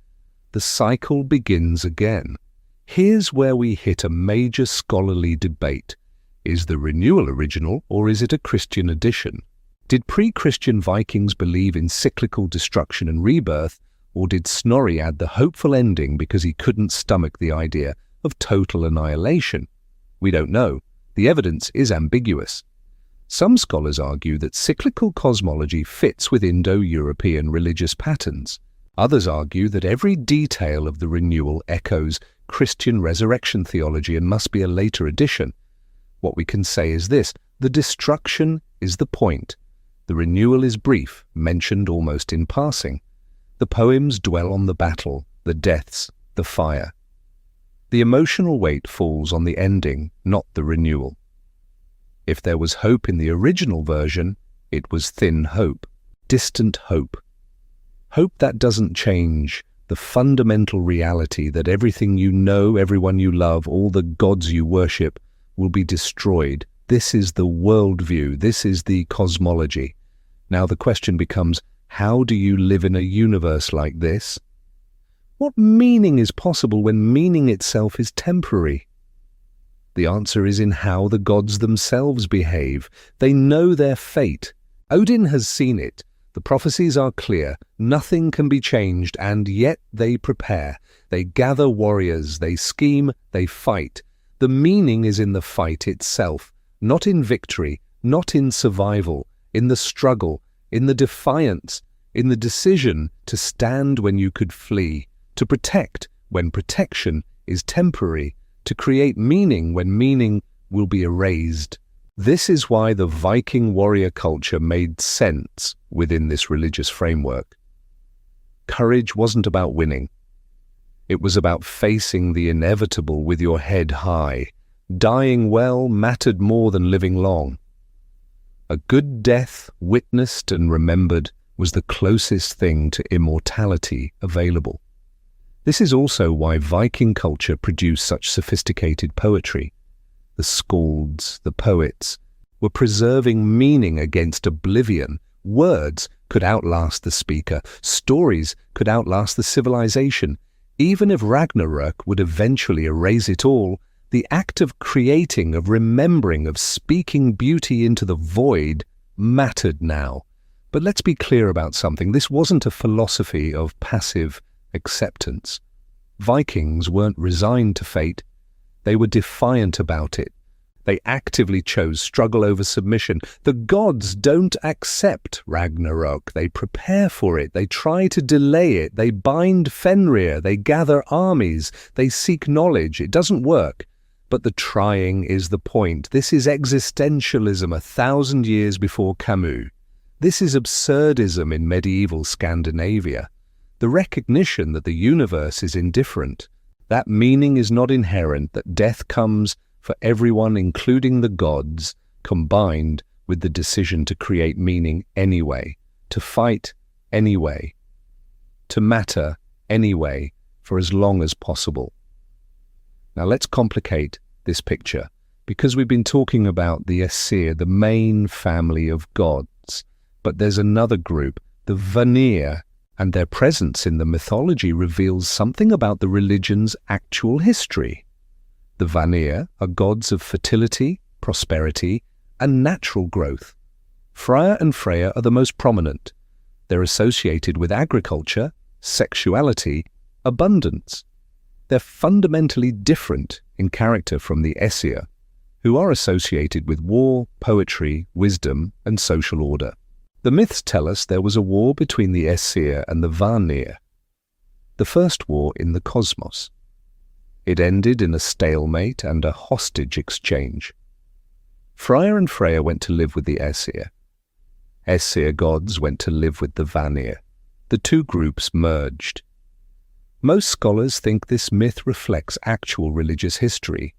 The cycle begins again. Here's where we hit a major scholarly debate. Is the renewal original, or is it a Christian addition? Did pre-Christian Vikings believe in cyclical destruction and rebirth, or did Snorri add the hopeful ending because he couldn't stomach the idea of total annihilation? We don't know. The evidence is ambiguous. Some scholars argue that cyclical cosmology fits with Indo-European religious patterns. Others argue that every detail of the renewal echoes Christian resurrection theology and must be a later addition. What we can say is this: the destruction is the point. The renewal is brief, mentioned almost in passing. The poems dwell on the battle, the deaths, the fire. The emotional weight falls on the ending, not the renewal. If there was hope in the original version, it was thin hope, distant hope. Hope that doesn't change the fundamental reality that everything you know, everyone you love, all the gods you worship will be destroyed. This is the worldview. This is the cosmology. Now the question becomes, how do you live in a universe like this? What meaning is possible when meaning itself is temporary? The answer is in how the gods themselves behave. They know their fate. Odin has seen it. The prophecies are clear. Nothing can be changed, and yet they prepare. They gather warriors. They scheme. They fight. The meaning is in the fight itself, not in victory, not in survival, in the struggle, in the defiance, in the decision to stand when you could flee, to protect when protection is temporary, to create meaning when meaning will be erased. This is why the Viking warrior culture made sense within this religious framework. Courage wasn't about winning. It was about facing the inevitable with your head high. Dying well mattered more than living long. A good death, witnessed and remembered, was the closest thing to immortality available. This is also why Viking culture produced such sophisticated poetry. The skalds, the poets, were preserving meaning against oblivion. Words could outlast the speaker. Stories could outlast the civilization. Even if Ragnarök would eventually erase it all, the act of creating, of remembering, of speaking beauty into the void mattered now. But let's be clear about something. This wasn't a philosophy of passive acceptance. Vikings weren't resigned to fate. They were defiant about it. They actively chose struggle over submission. The gods don't accept Ragnarök. They prepare for it. They try to delay it. They bind Fenrir. They gather armies. They seek knowledge. It doesn't work. But the trying is the point. This is existentialism 1,000 years before Camus. This is absurdism in medieval Scandinavia. The recognition that the universe is indifferent, that meaning is not inherent, that death comes for everyone, including the gods, combined with the decision to create meaning anyway, to fight anyway, to matter anyway, for as long as possible. Now let's complicate this picture. because we've been talking about the Aesir, the main family of gods. But there's another group, the Vanir, and their presence in the mythology reveals something about the religion's actual history. The Vanir are gods of fertility, prosperity, and natural growth. Freya and Freya are the most prominent. They're associated with agriculture, sexuality, abundance. They're fundamentally different in character from the Aesir, who are associated with war, poetry, wisdom, and social order. The myths tell us there was a war between the Aesir and the Vanir, the first war in the cosmos. It ended in a stalemate and a hostage exchange. Freya and Freya went to live with the Aesir. Aesir gods went to live with the Vanir. The two groups merged. Most scholars think this myth reflects actual religious history.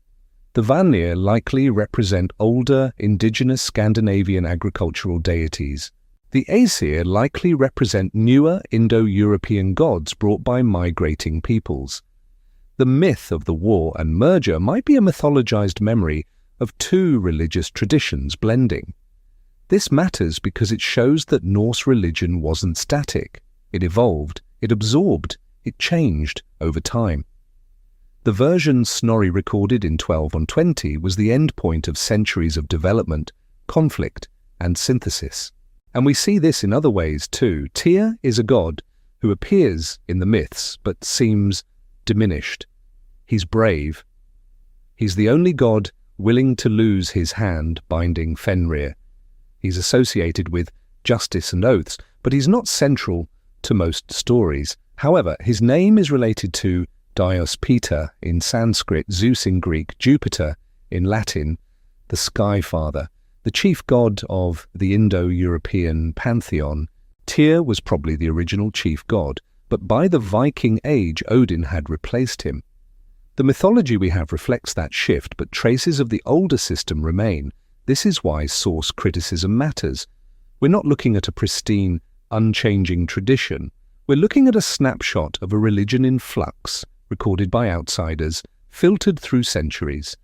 The Vanir likely represent older, indigenous Scandinavian agricultural deities. The Aesir likely represent newer Indo-European gods brought by migrating peoples. The myth of the war and merger might be a mythologized memory of two religious traditions blending. This matters because it shows that Norse religion wasn't static. It evolved, it absorbed, it changed over time. The version Snorri recorded in 1220 was the end point of centuries of development, conflict, and synthesis. And we see this in other ways too. Tyr is a god who appears in the myths but seems diminished. He's brave. He's the only god willing to lose his hand binding Fenrir. He's associated with justice and oaths, but he's not central to most stories. However, his name is related to Dios Peter in Sanskrit, Zeus in Greek, Jupiter in Latin, the Sky Father, the chief god of the Indo-European pantheon. Tyr was probably the original chief god, but by the Viking Age, Odin had replaced him. The mythology we have reflects that shift, but traces of the older system remain. This is why source criticism matters. We're not looking at a pristine, unchanging tradition. We're looking at a snapshot of a religion in flux, recorded by outsiders, filtered through centuries.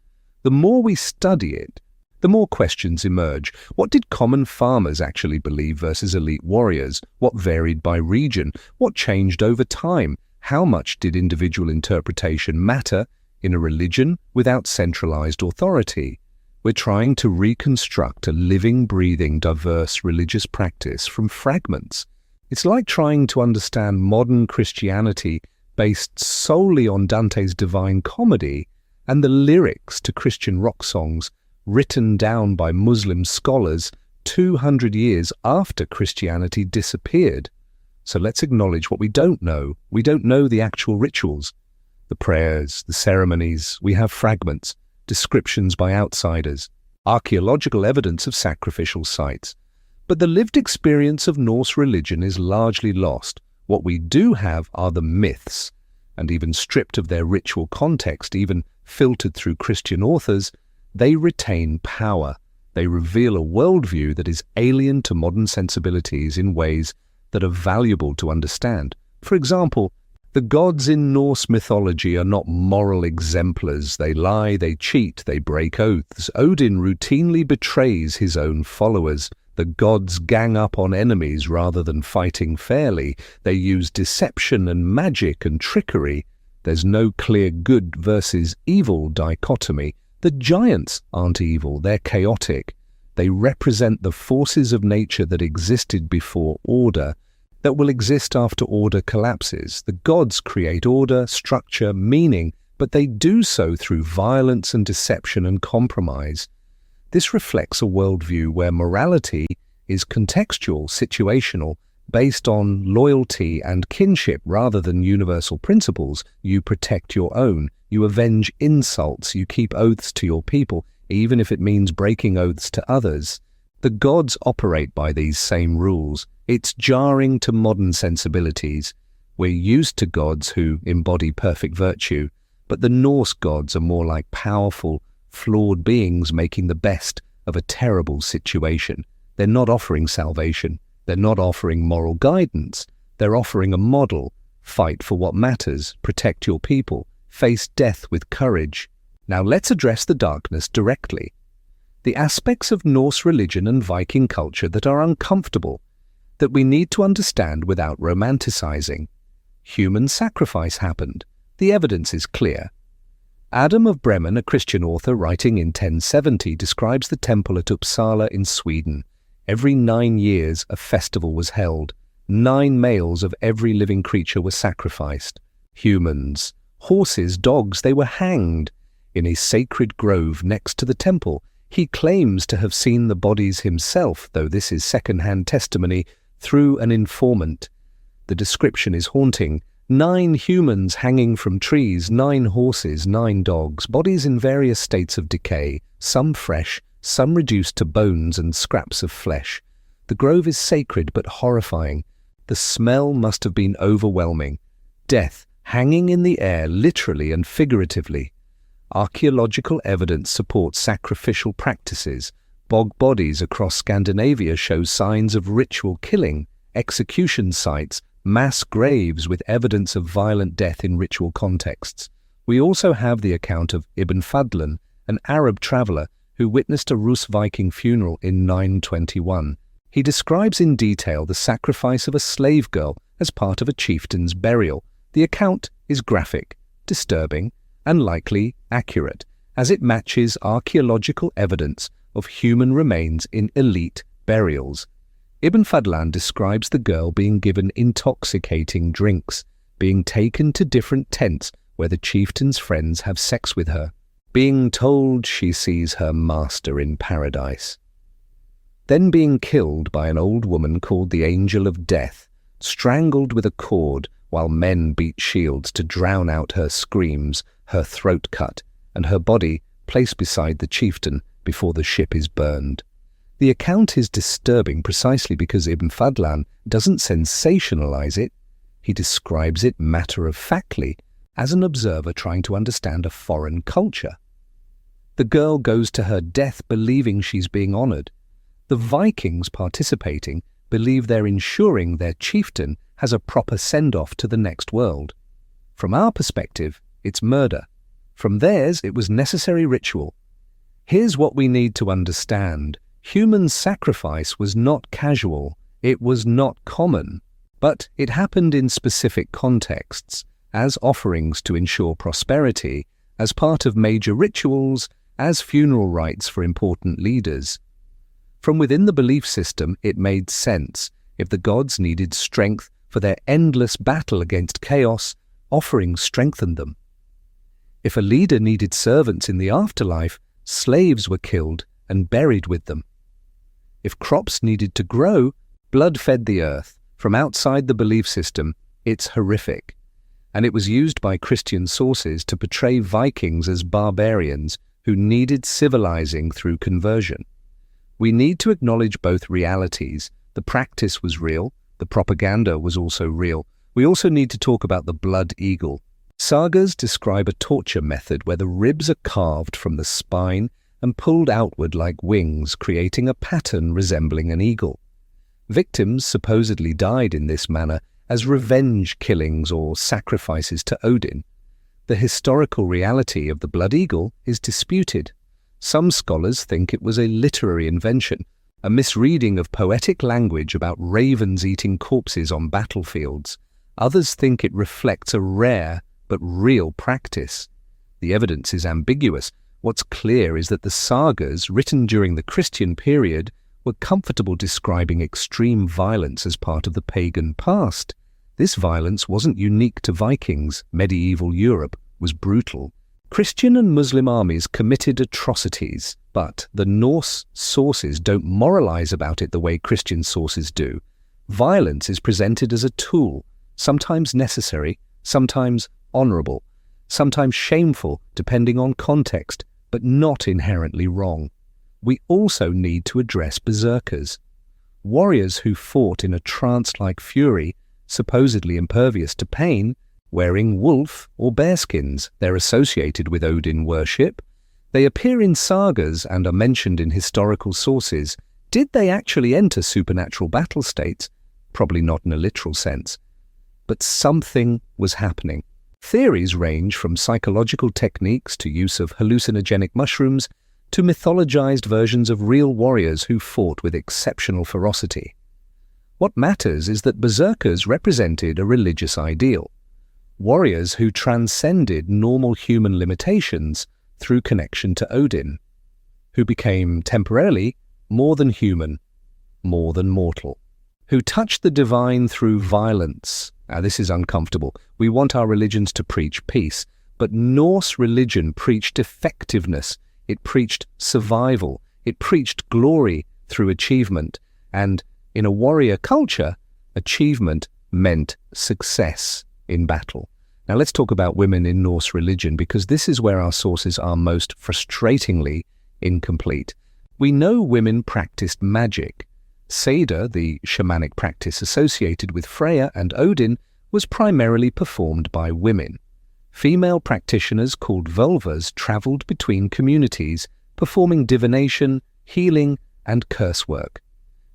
The more we study it, the more questions emerge. What did common farmers actually believe versus elite warriors? What varied by region? What changed over time? How much did individual interpretation matter in a religion without centralized authority? We're trying to reconstruct a living, breathing, diverse religious practice from fragments. It's like trying to understand modern Christianity based solely on Dante's Divine Comedy and the lyrics to Christian rock songs written down by Muslim scholars 200 years after Christianity disappeared. So let's acknowledge what we don't know. We don't know the actual rituals, the prayers, the ceremonies. We have fragments, descriptions by outsiders, archaeological evidence of sacrificial sites. But the lived experience of Norse religion is largely lost. What we do have are the myths, and even stripped of their ritual context, even filtered through Christian authors, they retain power. They reveal a worldview that is alien to modern sensibilities in ways that are valuable to understand. For example, the gods in Norse mythology are not moral exemplars. They lie, they cheat, they break oaths. Odin routinely betrays his own followers. The gods gang up on enemies rather than fighting fairly. They use deception and magic and trickery. There's no clear good versus evil dichotomy. The giants aren't evil, they're chaotic. They represent the forces of nature that existed before order, that will exist after order collapses. The gods create order, structure, meaning, but they do so through violence and deception and compromise. This reflects a worldview where morality is contextual, situational, based on loyalty and kinship rather than universal principles. You protect your own, you avenge insults, you keep oaths to your people, even if it means breaking oaths to others. The gods operate by these same rules. It's jarring to modern sensibilities. We're used to gods who embody perfect virtue, but the Norse gods are more like powerful, flawed beings making the best of a terrible situation. They're not offering salvation. They're not offering moral guidance. They're offering a model. Fight for what matters. Protect your people. Face death with courage. Now let's address the darkness directly. The aspects of Norse religion and Viking culture that are uncomfortable, that we need to understand without romanticizing. Human sacrifice happened. The evidence is clear. Adam of Bremen, a Christian author writing in 1070, describes the temple at Uppsala in Sweden. Every 9 years a festival was held. 9 males of every living creature were sacrificed. Humans, horses, dogs, they were hanged. In a sacred grove next to the temple, he claims to have seen the bodies himself, though this is second-hand testimony, through an informant. The description is haunting. 9 humans hanging from trees, 9 horses, 9 dogs, bodies in various states of decay, some fresh, some reduced to bones and scraps of flesh. The grove is sacred but horrifying. The smell must have been overwhelming. Death hanging in the air, literally and figuratively. Archaeological evidence supports sacrificial practices. Bog bodies across Scandinavia show signs of ritual killing, execution sites, mass graves with evidence of violent death in ritual contexts. We also have the account of Ibn Fadlan, an Arab traveller who witnessed a Rus Viking funeral in 921. He describes in detail the sacrifice of a slave girl as part of a chieftain's burial. The account is graphic, disturbing, and likely accurate, as it matches archaeological evidence of human remains in elite burials. Ibn Fadlan describes the girl being given intoxicating drinks, being taken to different tents where the chieftain's friends have sex with her, being told she sees her master in paradise, then being killed by an old woman called the Angel of Death, strangled with a cord while men beat shields to drown out her screams, her throat cut, and her body placed beside the chieftain before the ship is burned. The account is disturbing precisely because Ibn Fadlan doesn't sensationalize it. He describes it matter-of-factly, as an observer trying to understand a foreign culture. The girl goes to her death believing she's being honored. The Vikings participating believe they're ensuring their chieftain has a proper send-off to the next world. From our perspective, it's murder. From theirs, it was necessary ritual. Here's what we need to understand. Human sacrifice was not casual, it was not common, but it happened in specific contexts, as offerings to ensure prosperity, as part of major rituals, as funeral rites for important leaders. From within the belief system, it made sense. If the gods needed strength for their endless battle against chaos, offerings strengthened them. If a leader needed servants in the afterlife, slaves were killed and buried with them. If crops needed to grow, blood fed the earth. From outside the belief system, it's horrific. And it was used by Christian sources to portray Vikings as barbarians who needed civilizing through conversion. We need to acknowledge both realities. The practice was real, the propaganda was also real. We also need to talk about the blood eagle. Sagas describe a torture method where the ribs are carved from the spine and pulled outward like wings, creating a pattern resembling an eagle. Victims supposedly died in this manner as revenge killings or sacrifices to Odin. The historical reality of the blood eagle is disputed. Some scholars think it was a literary invention, a misreading of poetic language about ravens eating corpses on battlefields. Others think it reflects a rare but real practice. The evidence is ambiguous. What's clear is that the sagas, written during the Christian period, were comfortable describing extreme violence as part of the pagan past. This violence wasn't unique to Vikings. Medieval Europe was brutal. Christian and Muslim armies committed atrocities, but the Norse sources don't moralize about it the way Christian sources do. Violence is presented as a tool, sometimes necessary, sometimes honorable, sometimes shameful depending on context, but not inherently wrong. We also need to address berserkers, warriors who fought in a trance-like fury, supposedly impervious to pain, wearing wolf or bearskins. They're associated with Odin worship. They appear in sagas and are mentioned in historical sources. Did they actually enter supernatural battle states? Probably not in a literal sense. But something was happening. Theories range from psychological techniques to use of hallucinogenic mushrooms to mythologized versions of real warriors who fought with exceptional ferocity. What matters is that berserkers represented a religious ideal, warriors who transcended normal human limitations through connection to Odin, who became temporarily more than human, more than mortal, who touched the divine through violence. Now, this is uncomfortable. We want our religions to preach peace, but Norse religion preached effectiveness. It preached survival. It preached glory through achievement. And in a warrior culture, achievement meant success in battle. Now, let's talk about women in Norse religion, because this is where our sources are most frustratingly incomplete. We know women practiced magic. Seder, the shamanic practice associated with Freya and Odin, was primarily performed by women. Female practitioners called vulvas traveled between communities, performing divination, healing, and curse work.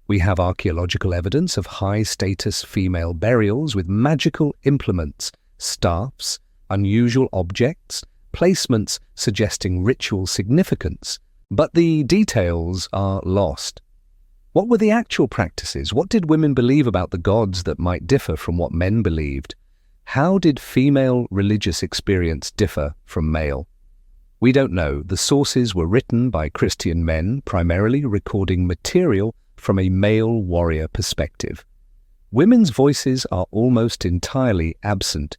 We have archaeological evidence of high-status female burials with magical implements, staffs, unusual objects, placements suggesting ritual significance, but the details are lost. What were the actual practices? What did women believe about the gods that might differ from what men believed? How did female religious experience differ from male? We don't know. The sources were written by Christian men, primarily recording material from a male warrior perspective. Women's voices are almost entirely absent.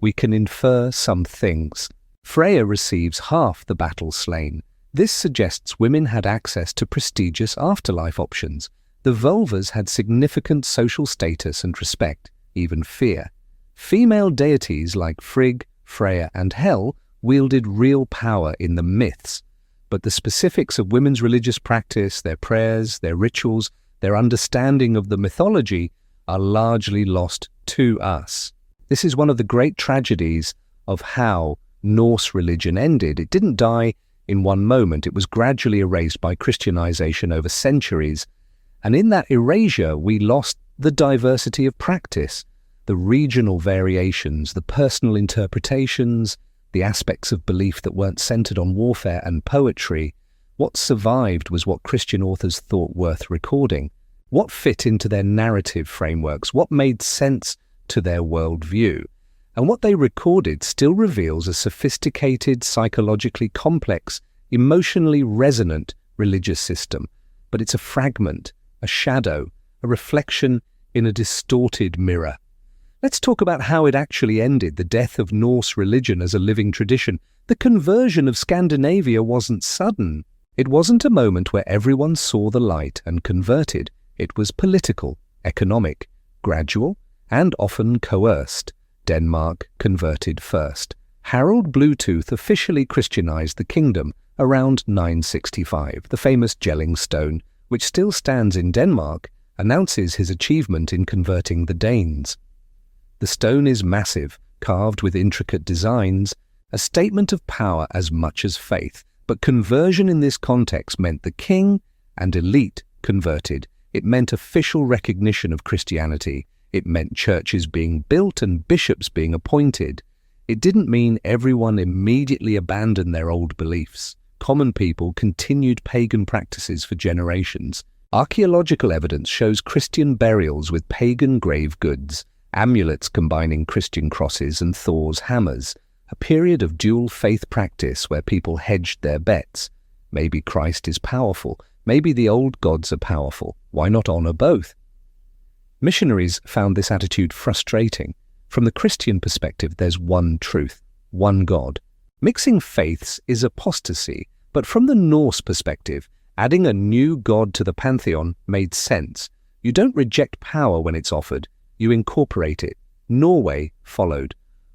We can infer some things. Freya receives half the battle slain. This suggests women had access to prestigious afterlife options. The vulvas had significant social status and respect, even fear. Female deities like Frigg, Freya, and Hel wielded real power in the myths, but the specifics of women's religious practice, their prayers, their rituals, their understanding of the mythology are largely lost to us. This is one of the great tragedies of how Norse religion ended. It didn't die in one moment. It was gradually erased by Christianization over centuries. And in that erasure, we lost the diversity of practice, the regional variations, the personal interpretations, the aspects of belief that weren't centered on warfare and poetry. What survived was what Christian authors thought worth recording, what fit into their narrative frameworks, what made sense to their worldview. And what they recorded still reveals a sophisticated, psychologically complex, emotionally resonant religious system. But it's a fragment, a shadow, a reflection in a distorted mirror. Let's talk about how it actually ended, the death of Norse religion as a living tradition. The conversion of Scandinavia wasn't sudden. It wasn't a moment where everyone saw the light and converted. It was political, economic, gradual, and often coerced. Denmark converted first. Harald Bluetooth officially Christianized the kingdom around 965. The famous Jelling stone, which still stands in Denmark, announces his achievement in converting the Danes. The stone is massive, carved with intricate designs, a statement of power as much as faith. But conversion in this context meant the king and elite converted. It meant official recognition of Christianity. It meant churches being built and bishops being appointed. It didn't mean everyone immediately abandoned their old beliefs. Common people continued pagan practices for generations. Archaeological evidence shows Christian burials with pagan grave goods, amulets combining Christian crosses and Thor's hammers, a period of dual faith practice where people hedged their bets. Maybe Christ is powerful. Maybe the old gods are powerful. Why not honor both? Missionaries found this attitude frustrating. From the Christian perspective, there's one truth, one God. Mixing faiths is apostasy, but from the Norse perspective, adding a new god to the pantheon made sense. You don't reject power when it's offered, you incorporate it. Norway followed.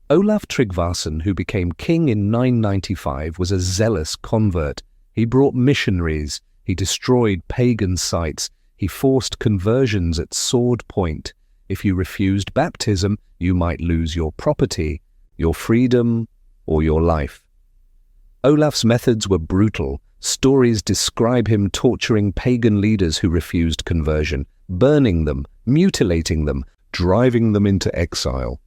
Olaf Tryggvason, who became king in 995, was a zealous convert. He brought missionaries, he destroyed pagan sites, he forced conversions at sword point. If you refused baptism, you might lose your property, your freedom, or your life. Olaf's methods were brutal. Stories describe him torturing pagan leaders who refused conversion, burning them, mutilating them, driving them into exile.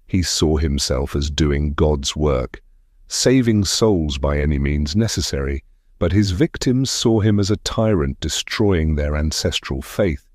He saw himself as doing God's work, saving souls by any means necessary, but his victims saw him as a tyrant destroying their ancestral faith.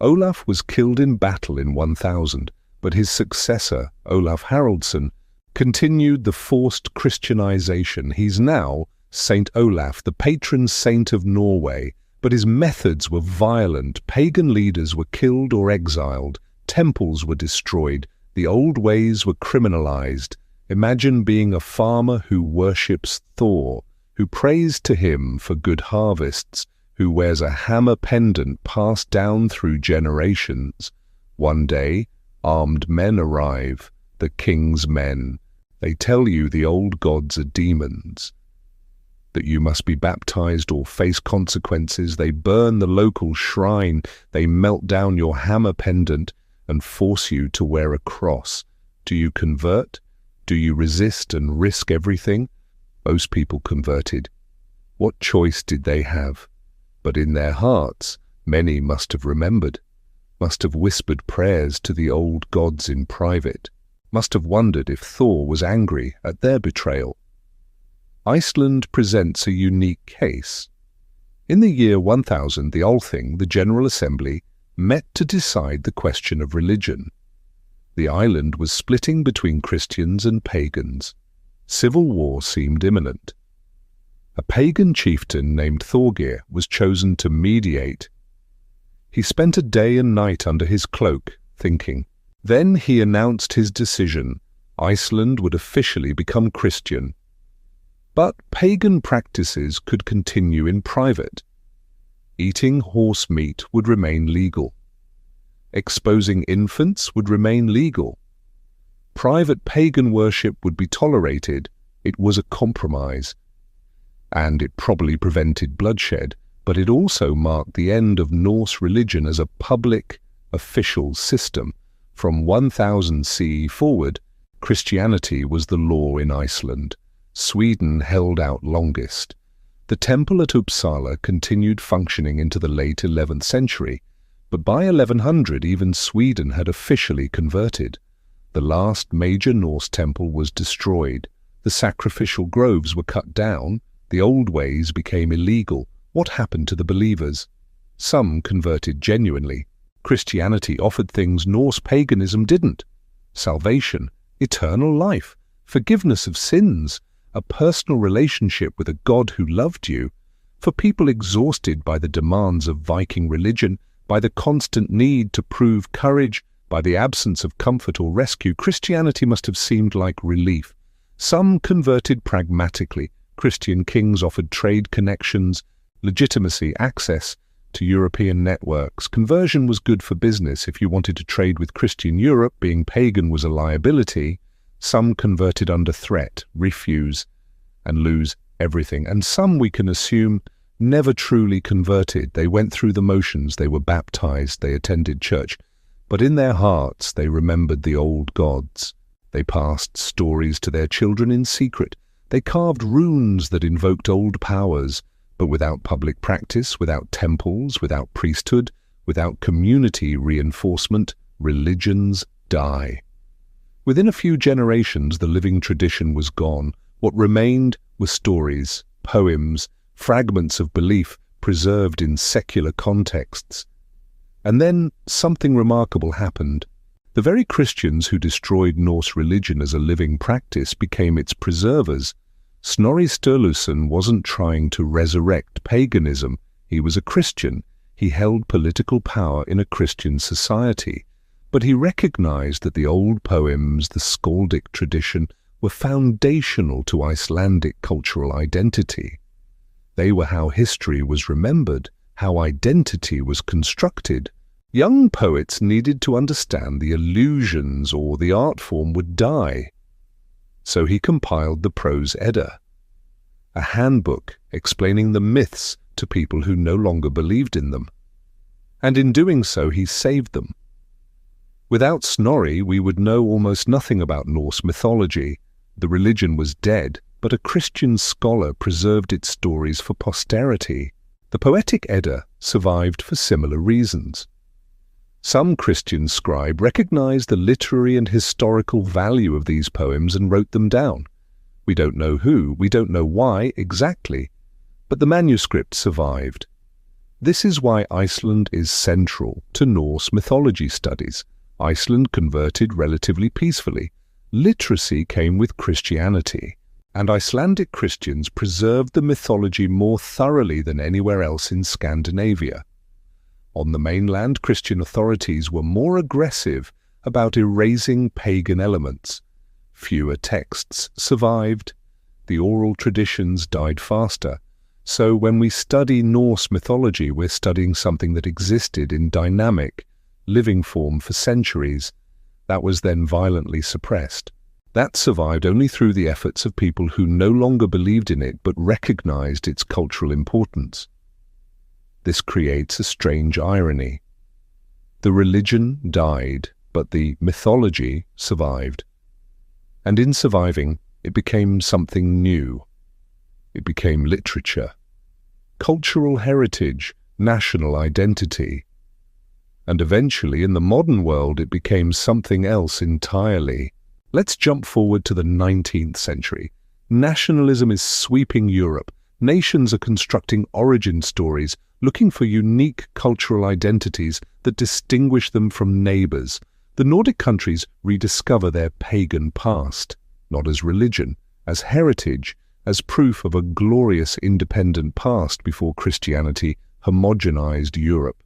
Olaf was killed in battle in 1000, but his successor, Olaf Haraldsson, continued the forced Christianization. He's now Saint Olaf, the patron saint of Norway, but his methods were violent. Pagan leaders were killed or exiled, temples were destroyed, the old ways were criminalized. Imagine being a farmer who worships Thor, who prays to him for good harvests, who wears a hammer pendant passed down through generations. One day, armed men arrive, the king's men. They tell you the old gods are demons, that you must be baptized or face consequences. They burn the local shrine, they melt down your hammer pendant and force you to wear a cross. Do you convert? Do you resist and risk everything? Most people converted. What choice did they have? But in their hearts, many must have remembered, must have whispered prayers to the old gods in private, must have wondered if Thor was angry at their betrayal. Iceland presents a unique case. In the year 1000, the Althing, the General Assembly, met to decide the question of religion. The island was splitting between Christians and pagans. Civil war seemed imminent. A pagan chieftain named Thorgir was chosen to mediate. He spent a day and night under his cloak, thinking. Then he announced his decision. Iceland would officially become Christian. But pagan practices could continue in private. Eating horse meat would remain legal. Exposing infants would remain legal. Private pagan worship would be tolerated. It was a compromise. And it probably prevented bloodshed, but it also marked the end of Norse religion as a public, official system. From 1000 CE forward, Christianity was the law in Iceland. Sweden held out longest. The temple at Uppsala continued functioning into the late 11th century, but by 1100 even Sweden had officially converted. The last major Norse temple was destroyed. The sacrificial groves were cut down. The old ways became illegal. What happened to the believers? Some converted genuinely. Christianity offered things Norse paganism didn't. Salvation, eternal life, forgiveness of sins, a personal relationship with a God who loved you. For people exhausted by the demands of Viking religion, by the constant need to prove courage, by the absence of comfort or rescue, Christianity must have seemed like relief. Some converted pragmatically. Christian kings offered trade connections, legitimacy, access to European networks. Conversion was good for business. If you wanted to trade with Christian Europe, being pagan was a liability. Some converted under threat, refuse, and lose everything. And some, we can assume, never truly converted. They went through the motions, they were baptized, they attended church. But in their hearts, they remembered the old gods. They passed stories to their children in secret. They carved runes that invoked old powers, but without public practice, without temples, without priesthood, without community reinforcement, religions die. Within a few generations, the living tradition was gone. What remained were stories, poems, fragments of belief preserved in secular contexts. And then something remarkable happened. The very Christians who destroyed Norse religion as a living practice became its preservers. Snorri Sturluson wasn't trying to resurrect paganism. He was a Christian. He held political power in a Christian society. But he recognized that the old poems, the skaldic tradition, were foundational to Icelandic cultural identity. They were how history was remembered, how identity was constructed. Young poets needed to understand the illusions or the art form would die. So he compiled the Prose Edda, a handbook explaining the myths to people who no longer believed in them. And in doing so, he saved them. Without Snorri, we would know almost nothing about Norse mythology. The religion was dead, but a Christian scholar preserved its stories for posterity. The poetic Edda survived for similar reasons. Some Christian scribe recognized the literary and historical value of these poems and wrote them down. We don't know who, we don't know why exactly, but the manuscript survived. This is why Iceland is central to Norse mythology studies. Iceland converted relatively peacefully. Literacy came with Christianity, and Icelandic Christians preserved the mythology more thoroughly than anywhere else in Scandinavia. On the mainland, Christian authorities were more aggressive about erasing pagan elements. Fewer texts survived. The oral traditions died faster. So when we study Norse mythology, we're studying something that existed in dynamic, living form for centuries. That was then violently suppressed. That survived only through the efforts of people who no longer believed in it but recognized its cultural importance. This creates a strange irony. The religion died, but the mythology survived. And in surviving, it became something new. It became literature, cultural heritage, national identity. And eventually, in the modern world, it became something else entirely. Let's jump forward to the 19th century. Nationalism is sweeping Europe. Nations are constructing origin stories, looking for unique cultural identities that distinguish them from neighbors. The Nordic countries rediscover their pagan past, not as religion, as heritage, as proof of a glorious independent past before Christianity homogenized Europe.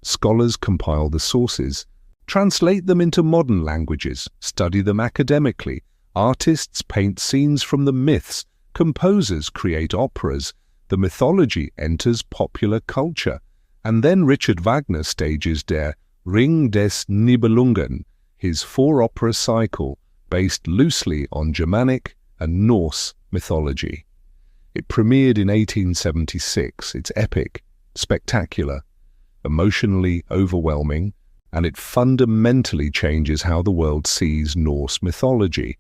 Scholars compile the sources, translate them into modern languages, study them academically. Artists paint scenes from the myths, composers create operas, the mythology enters popular culture, and then Richard Wagner stages Der Ring des Nibelungen, his four-opera cycle based loosely on Germanic and Norse mythology. It premiered in 1876. It's epic, spectacular, emotionally overwhelming, and it fundamentally changes how the world sees Norse mythology.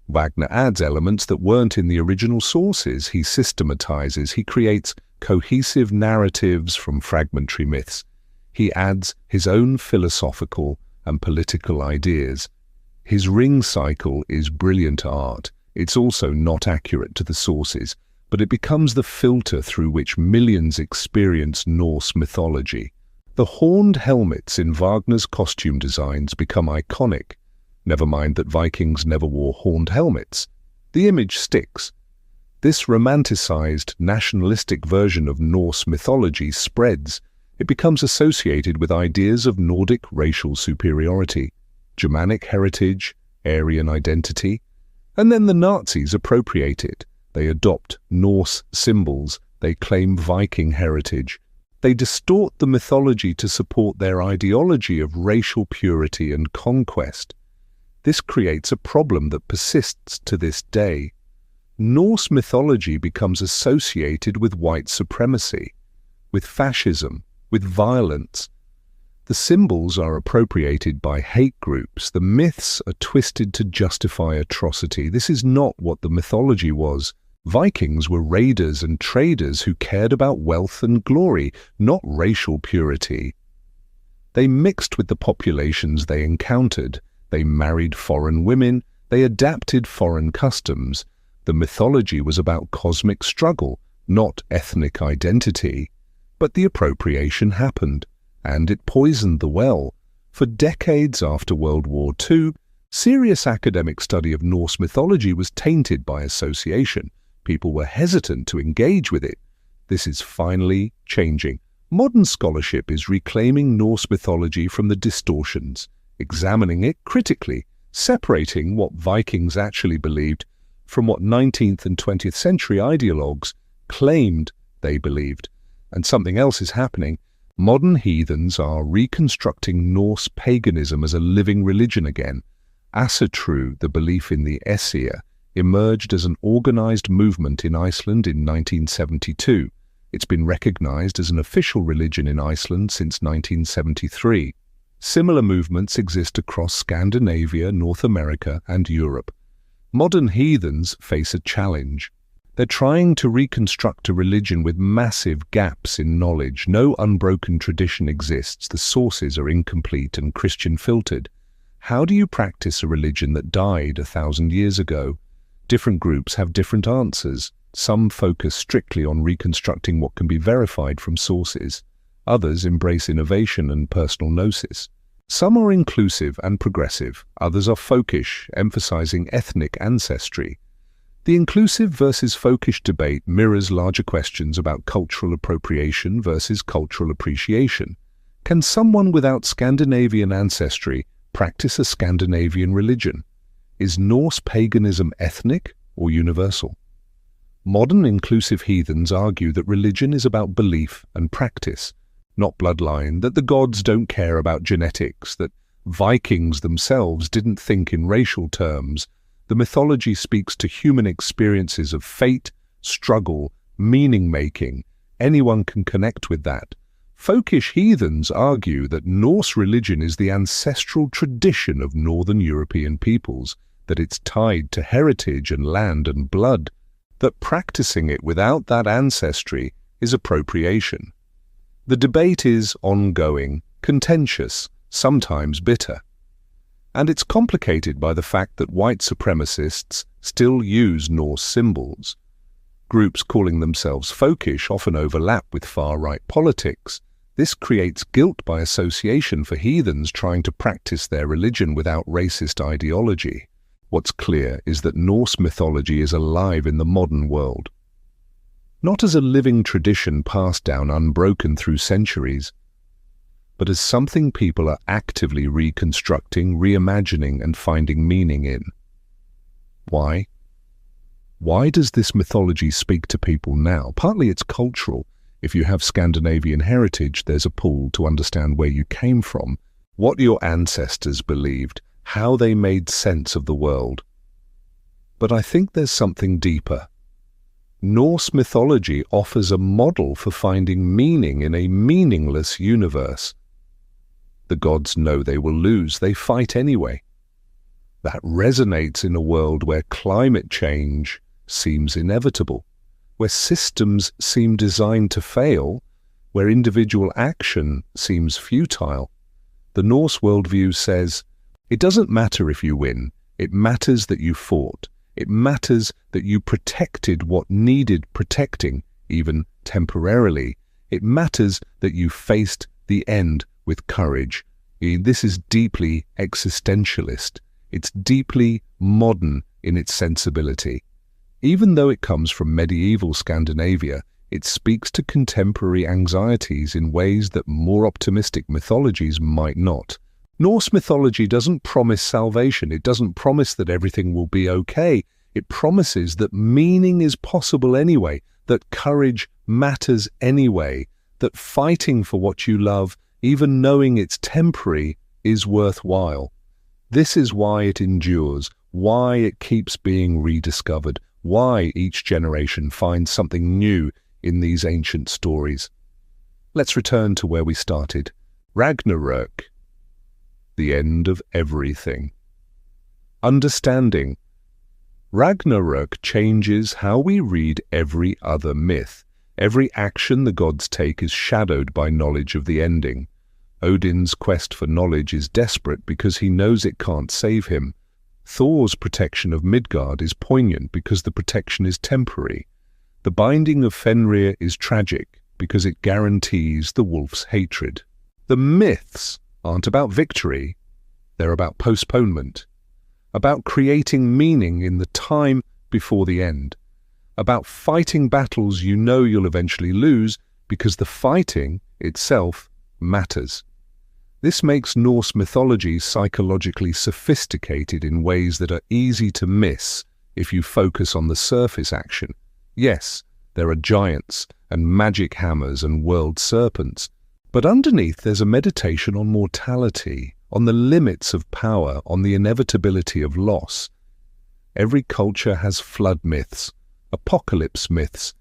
Wagner adds elements that weren't in the original sources. He systematizes, he creates cohesive narratives from fragmentary myths. He adds his own philosophical and political ideas. His ring cycle is brilliant art. It's also not accurate to the sources, but it becomes the filter through which millions experience Norse mythology. The horned helmets in Wagner's costume designs become iconic. Never mind that Vikings never wore horned helmets. The image sticks. This romanticized, nationalistic version of Norse mythology spreads. It becomes associated with ideas of Nordic racial superiority, Germanic heritage, Aryan identity. And then the Nazis appropriate it. They adopt Norse symbols. They claim Viking heritage. They distort the mythology to support their ideology of racial purity and conquest. This creates a problem that persists to this day. Norse mythology becomes associated with white supremacy, with fascism, with violence. The symbols are appropriated by hate groups. The myths are twisted to justify atrocity. This is not what the mythology was. Vikings were raiders and traders who cared about wealth and glory, not racial purity. They mixed with the populations they encountered. They married foreign women. They adapted foreign customs. The mythology was about cosmic struggle, not ethnic identity. But the appropriation happened, and it poisoned the well. For decades after World War II, serious academic study of Norse mythology was tainted by association. People were hesitant to engage with it. This is finally changing. Modern scholarship is reclaiming Norse mythology from the distortions, examining it critically, separating what Vikings actually believed from what 19th and 20th century ideologues claimed they believed. And something else is happening. Modern heathens are reconstructing Norse paganism as a living religion again. Asatru, the belief in the Esir, emerged as an organized movement in Iceland in 1972. It's been recognized as an official religion in Iceland since 1973. Similar movements exist across Scandinavia, North America, and Europe. Modern heathens face a challenge. They're trying to reconstruct a religion with massive gaps in knowledge. No unbroken tradition exists. The sources are incomplete and Christian filtered. How do you practice a religion that died 1,000 years ago? Different groups have different answers. Some focus strictly on reconstructing what can be verified from sources. Others embrace innovation and personal gnosis. Some are inclusive and progressive. Others are folkish, emphasizing ethnic ancestry. The inclusive versus folkish debate mirrors larger questions about cultural appropriation versus cultural appreciation. Can someone without Scandinavian ancestry practice a Scandinavian religion? Is Norse paganism ethnic or universal? Modern inclusive heathens argue that religion is about belief and practice, not bloodline, that the gods don't care about genetics, that Vikings themselves didn't think in racial terms. The mythology speaks to human experiences of fate, struggle, meaning-making. Anyone can connect with that. Folkish heathens argue that Norse religion is the ancestral tradition of Northern European peoples, that it's tied to heritage and land and blood, that practicing it without that ancestry is appropriation. The debate is ongoing, contentious, sometimes bitter. And it's complicated by the fact that white supremacists still use Norse symbols. Groups calling themselves folkish often overlap with far-right politics. This creates guilt by association for heathens trying to practice their religion without racist ideology. What's clear is that Norse mythology is alive in the modern world. Not as a living tradition passed down unbroken through centuries, but as something people are actively reconstructing, reimagining, and finding meaning in. Why? Why does this mythology speak to people now? Partly it's cultural. If you have Scandinavian heritage, there's a pull to understand where you came from, what your ancestors believed, how they made sense of the world. But I think there's something deeper. Norse mythology offers a model for finding meaning in a meaningless universe. The gods know they will lose, they fight anyway. That resonates in a world where climate change seems inevitable, where systems seem designed to fail, where individual action seems futile. The Norse worldview says, it doesn't matter if you win, it matters that you fought. It matters that you protected what needed protecting, even temporarily. It matters that you faced the end with courage. This is deeply existentialist. It's deeply modern in its sensibility. Even though it comes from medieval Scandinavia, it speaks to contemporary anxieties in ways that more optimistic mythologies might not. Norse mythology doesn't promise salvation. It doesn't promise that everything will be okay. It promises that meaning is possible anyway, that courage matters anyway, that fighting for what you love, even knowing it's temporary, is worthwhile. This is why it endures, why it keeps being rediscovered, why each generation finds something new in these ancient stories. Let's return to where we started. Ragnarök, the end of everything. Understanding. Ragnarök changes how we read every other myth. Every action the gods take is shadowed by knowledge of the ending. Odin's quest for knowledge is desperate because he knows it can't save him. Thor's protection of Midgard is poignant because the protection is temporary. The binding of Fenrir is tragic because it guarantees the wolf's hatred. The myths aren't about victory, they're about postponement, about creating meaning in the time before the end, about fighting battles you know you'll eventually lose because the fighting itself matters. This makes Norse mythology psychologically sophisticated in ways that are easy to miss if you focus on the surface action. Yes, there are giants and magic hammers and world serpents, but underneath there's a meditation on mortality, on the limits of power, on the inevitability of loss. Every culture has flood myths, apocalypse myths,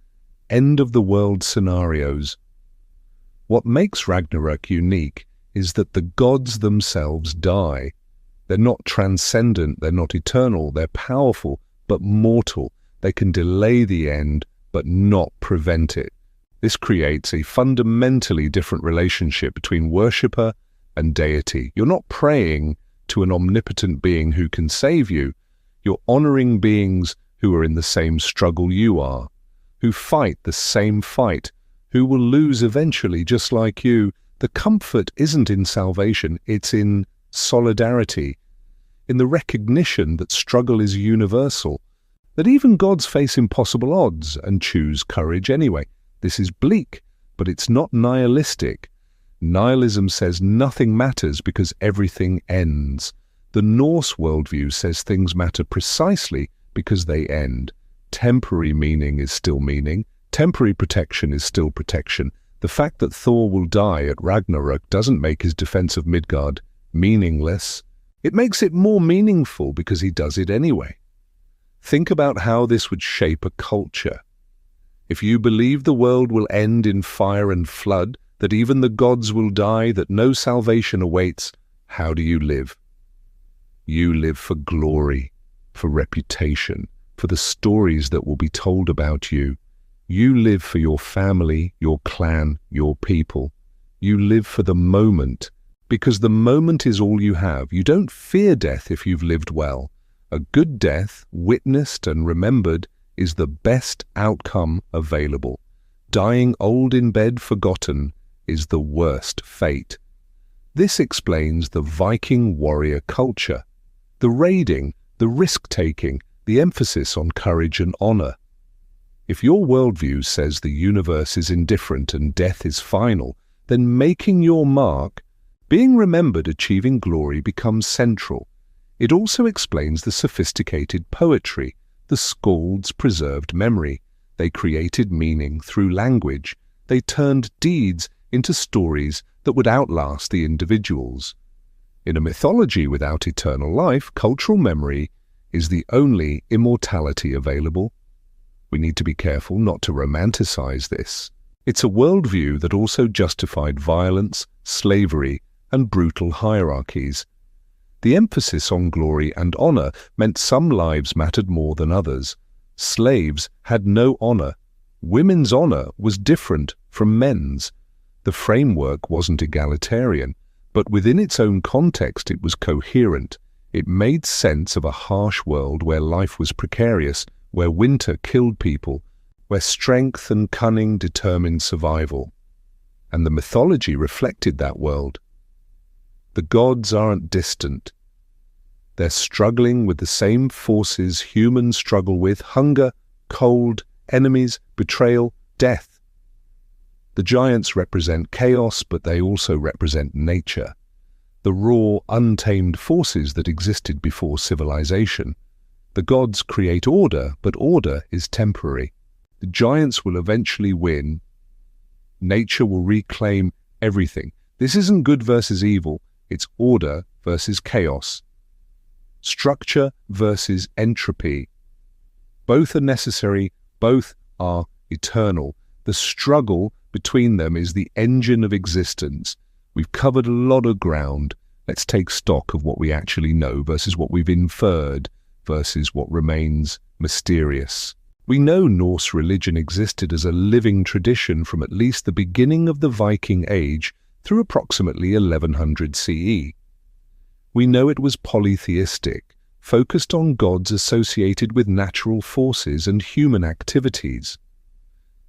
end-of-the-world scenarios. What makes Ragnarök unique is that the gods themselves die. They're not transcendent, they're not eternal, they're powerful, but mortal. They can delay the end, but not prevent it. This creates a fundamentally different relationship between worshipper and deity. You're not praying to an omnipotent being who can save you. You're honoring beings who are in the same struggle you are, who fight the same fight, who will lose eventually just like you. The comfort isn't in salvation, it's in solidarity, in the recognition that struggle is universal, that even gods face impossible odds and choose courage anyway. This is bleak, but it's not nihilistic. Nihilism says nothing matters because everything ends. The Norse worldview says things matter precisely because they end. Temporary meaning is still meaning. Temporary protection is still protection. The fact that Thor will die at Ragnarök doesn't make his defense of Midgard meaningless. It makes it more meaningful because he does it anyway. Think about how this would shape a culture. If you believe the world will end in fire and flood, that even the gods will die, that no salvation awaits, how do you live? You live for glory, for reputation, for the stories that will be told about you. You live for your family, your clan, your people. You live for the moment, because the moment is all you have. You don't fear death if you've lived well. A good death, witnessed and remembered, is the best outcome available. Dying old in bed forgotten is the worst fate. This explains the Viking warrior culture, the raiding, the risk-taking, the emphasis on courage and honor. If your worldview says the universe is indifferent and death is final, then making your mark, being remembered, achieving glory becomes central. It also explains the sophisticated poetry. The skalds preserved memory. They created meaning through language. They turned deeds into stories that would outlast the individuals. In a mythology without eternal life, cultural memory is the only immortality available. We need to be careful not to romanticize this. It's a worldview that also justified violence, slavery, and brutal hierarchies. The emphasis on glory and honor meant some lives mattered more than others. Slaves had no honor. Women's honor was different from men's. The framework wasn't egalitarian, but within its own context it was coherent. It made sense of a harsh world where life was precarious, where winter killed people, where strength and cunning determined survival. And the mythology reflected that world. The gods aren't distant. They're struggling with the same forces humans struggle with: hunger, cold, enemies, betrayal, death. The giants represent chaos, but they also represent nature, the raw, untamed forces that existed before civilization. The gods create order, but order is temporary. The giants will eventually win. Nature will reclaim everything. This isn't good versus evil. It's order versus chaos. Structure versus entropy. Both are necessary, both are eternal. The struggle between them is the engine of existence. We've covered a lot of ground. Let's take stock of what we actually know versus what we've inferred versus what remains mysterious. We know Norse religion existed as a living tradition from at least the beginning of the Viking Age through approximately 1100 CE. We know it was polytheistic, focused on gods associated with natural forces and human activities.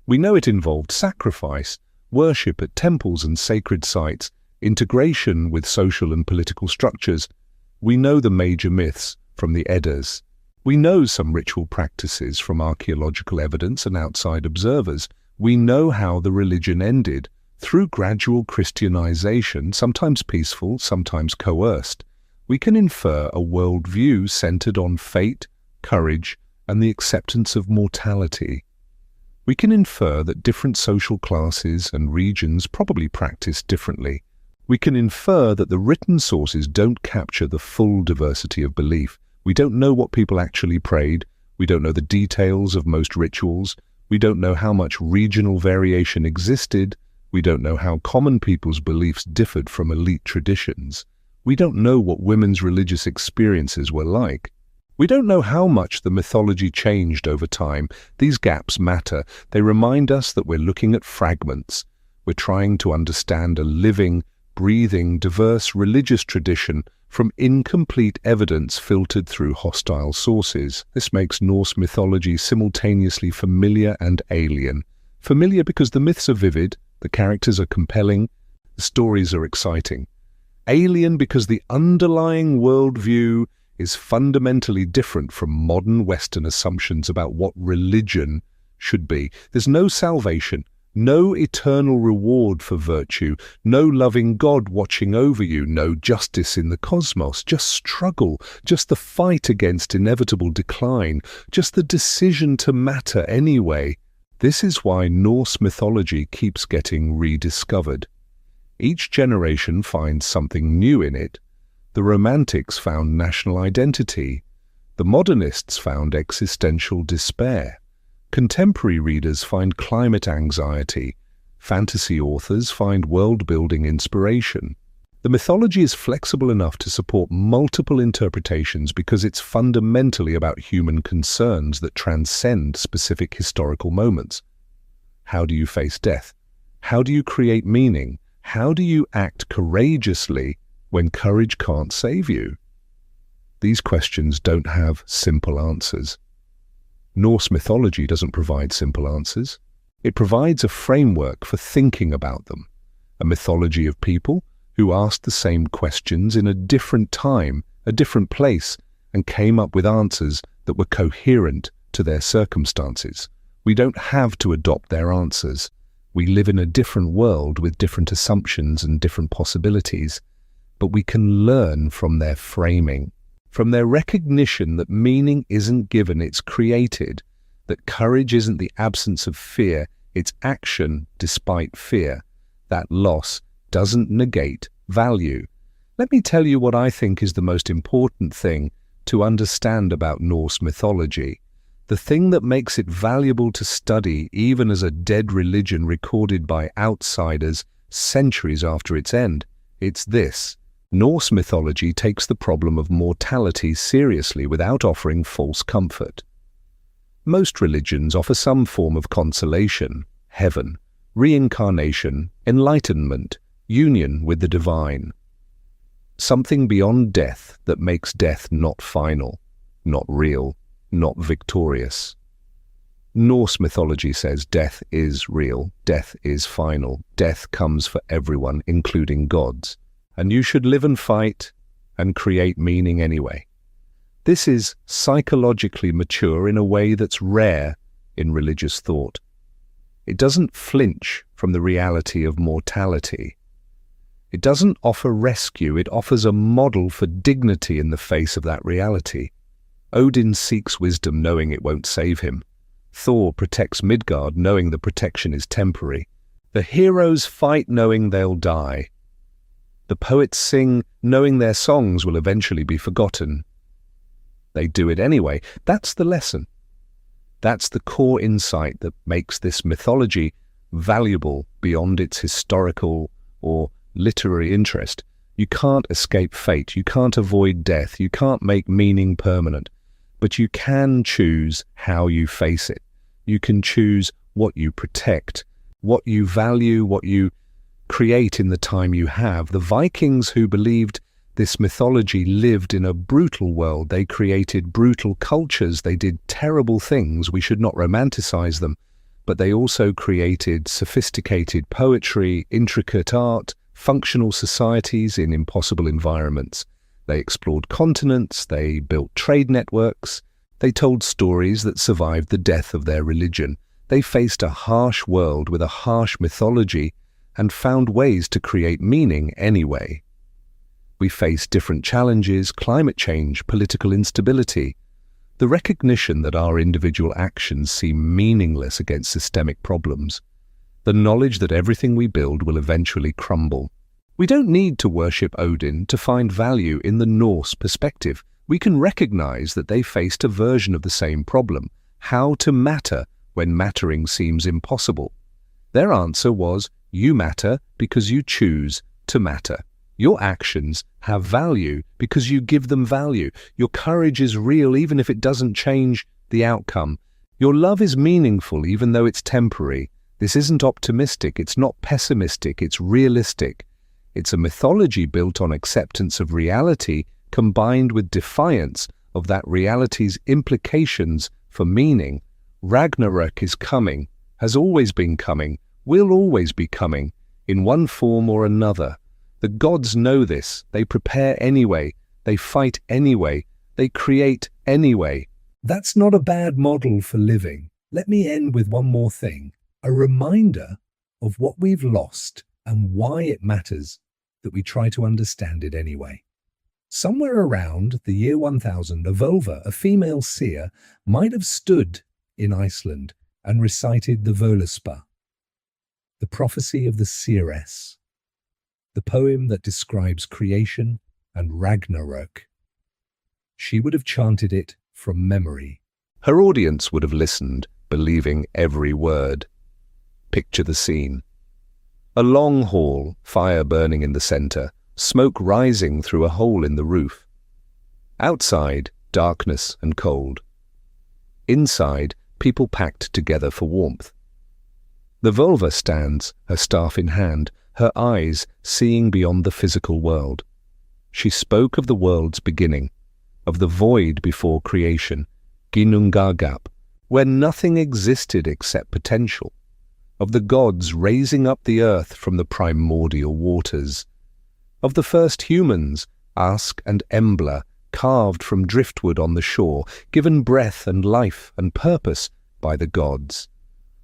We know it involved sacrifice, worship at temples and sacred sites, integration with social and political structures. We know the major myths from the Eddas. We know some ritual practices from archaeological evidence and outside observers. We know how the religion ended, through gradual Christianization, sometimes peaceful, sometimes coerced. We can infer a worldview centered on fate, courage, and the acceptance of mortality. We can infer that different social classes and regions probably practiced differently. We can infer that the written sources don't capture the full diversity of belief. We don't know what people actually prayed. We don't know the details of most rituals. We don't know how much regional variation existed. We don't know how common people's beliefs differed from elite traditions. We don't know what women's religious experiences were like. We don't know how much the mythology changed over time. These gaps matter. They remind us that we're looking at fragments. We're trying to understand a living, breathing, diverse religious tradition from incomplete evidence filtered through hostile sources. This makes Norse mythology simultaneously familiar and alien. Familiar because the myths are vivid, the characters are compelling, the stories are exciting. Alien because the underlying worldview is fundamentally different from modern Western assumptions about what religion should be. There's no salvation, no eternal reward for virtue, no loving God watching over you, no justice in the cosmos, just struggle, just the fight against inevitable decline, just the decision to matter anyway. This is why Norse mythology keeps getting rediscovered. Each generation finds something new in it. The Romantics found national identity. The Modernists found existential despair. Contemporary readers find climate anxiety. Fantasy authors find world-building inspiration. The mythology is flexible enough to support multiple interpretations because it's fundamentally about human concerns that transcend specific historical moments. How do you face death? How do you create meaning? How do you act courageously when courage can't save you? These questions don't have simple answers. Norse mythology doesn't provide simple answers. It provides a framework for thinking about them, a mythology of people who asked the same questions in a different time, a different place, and came up with answers that were coherent to their circumstances. We don't have to adopt their answers. We live in a different world with different assumptions and different possibilities, but we can learn from their framing, from their recognition that meaning isn't given, it's created, that courage isn't the absence of fear, it's action despite fear. That loss doesn't negate value. Let me tell you what I think is the most important thing to understand about Norse mythology. The thing that makes it valuable to study even as a dead religion recorded by outsiders centuries after its end, it's this. Norse mythology takes the problem of mortality seriously without offering false comfort. Most religions offer some form of consolation, heaven, reincarnation, enlightenment, union with the divine. Something beyond death that makes death not final, not real, not victorious. Norse mythology says death is real, death is final, death comes for everyone, including gods, and you should live and fight and create meaning anyway. This is psychologically mature in a way that's rare in religious thought. It doesn't flinch from the reality of mortality. It doesn't offer rescue, it offers a model for dignity in the face of that reality. Odin seeks wisdom knowing it won't save him. Thor protects Midgard knowing the protection is temporary. The heroes fight knowing they'll die. The poets sing knowing their songs will eventually be forgotten. They do it anyway. That's the lesson. That's the core insight that makes this mythology valuable beyond its historical or literary interest. You can't escape fate. You can't avoid death. You can't make meaning permanent. But you can choose how you face it. You can choose what you protect, what you value, what you create in the time you have. The Vikings, who believed this mythology, lived in a brutal world. They created brutal cultures. They did terrible things. We should not romanticize them. But they also created sophisticated poetry, intricate art, functional societies in impossible environments. They explored continents, they built trade networks, they told stories that survived the death of their religion. They faced a harsh world with a harsh mythology and found ways to create meaning anyway. We face different challenges, climate change, political instability. The recognition that our individual actions seem meaningless against systemic problems. The knowledge that everything we build will eventually crumble. We don't need to worship Odin to find value in the Norse perspective. We can recognize that they faced a version of the same problem, how to matter when mattering seems impossible. Their answer was, you matter because you choose to matter. Your actions have value because you give them value. Your courage is real even if it doesn't change the outcome. Your love is meaningful even though it's temporary. This isn't optimistic, it's not pessimistic, it's realistic. It's a mythology built on acceptance of reality combined with defiance of that reality's implications for meaning. Ragnarök is coming, has always been coming, will always be coming, in one form or another. The gods know this. They prepare anyway. They fight anyway. They create anyway. That's not a bad model for living. Let me end with one more thing. A reminder of what we've lost and why it matters that we try to understand it anyway. Somewhere around the year 1000, a Völva, a female seer, might have stood in Iceland and recited the Völuspá, the prophecy of the seeress, the poem that describes creation and Ragnarök. She would have chanted it from memory. Her audience would have listened, believing every word. Picture the scene. A long hall, fire burning in the center, smoke rising through a hole in the roof. Outside, darkness and cold. Inside, people packed together for warmth. The Völva stands, her staff in hand, her eyes seeing beyond the physical world. She spoke of the world's beginning, of the void before creation, Ginnungagap, where nothing existed except potential, of the gods raising up the earth from the primordial waters, of the first humans, Ask and Embla, carved from driftwood on the shore, given breath and life and purpose by the gods,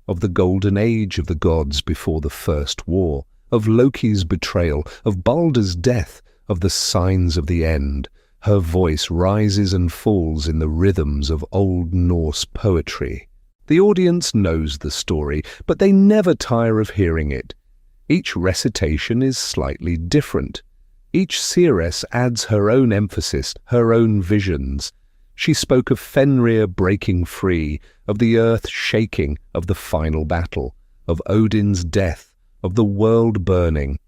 of the golden age of the gods before the first war, of Loki's betrayal, of Baldur's death, of the signs of the end. Her voice rises and falls in the rhythms of Old Norse poetry. The audience knows the story, but they never tire of hearing it. Each recitation is slightly different. Each seeress adds her own emphasis, her own visions. She spoke of Fenrir breaking free, of the earth shaking, of the final battle, of Odin's death, of the world burning.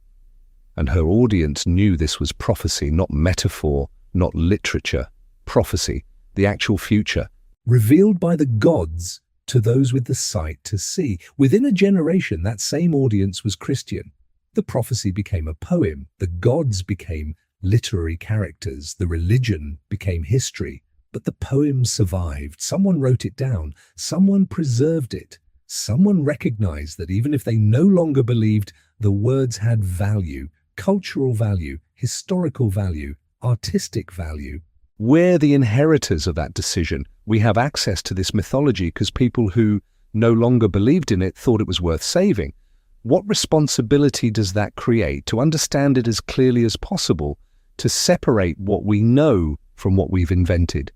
And her audience knew this was prophecy, not metaphor, not literature. Prophecy, the actual future. Revealed by the gods to those with the sight to see. Within a generation, that same audience was Christian. The prophecy became a poem. The gods became literary characters. The religion became history. But the poem survived. Someone wrote it down. Someone preserved it. Someone recognized that even if they no longer believed, the words had value, cultural value, historical value, artistic value. We're the inheritors of that decision. We have access to this mythology because people who no longer believed in it thought it was worth saving. What responsibility does that create to understand it as clearly as possible, to separate what we know from what we've invented,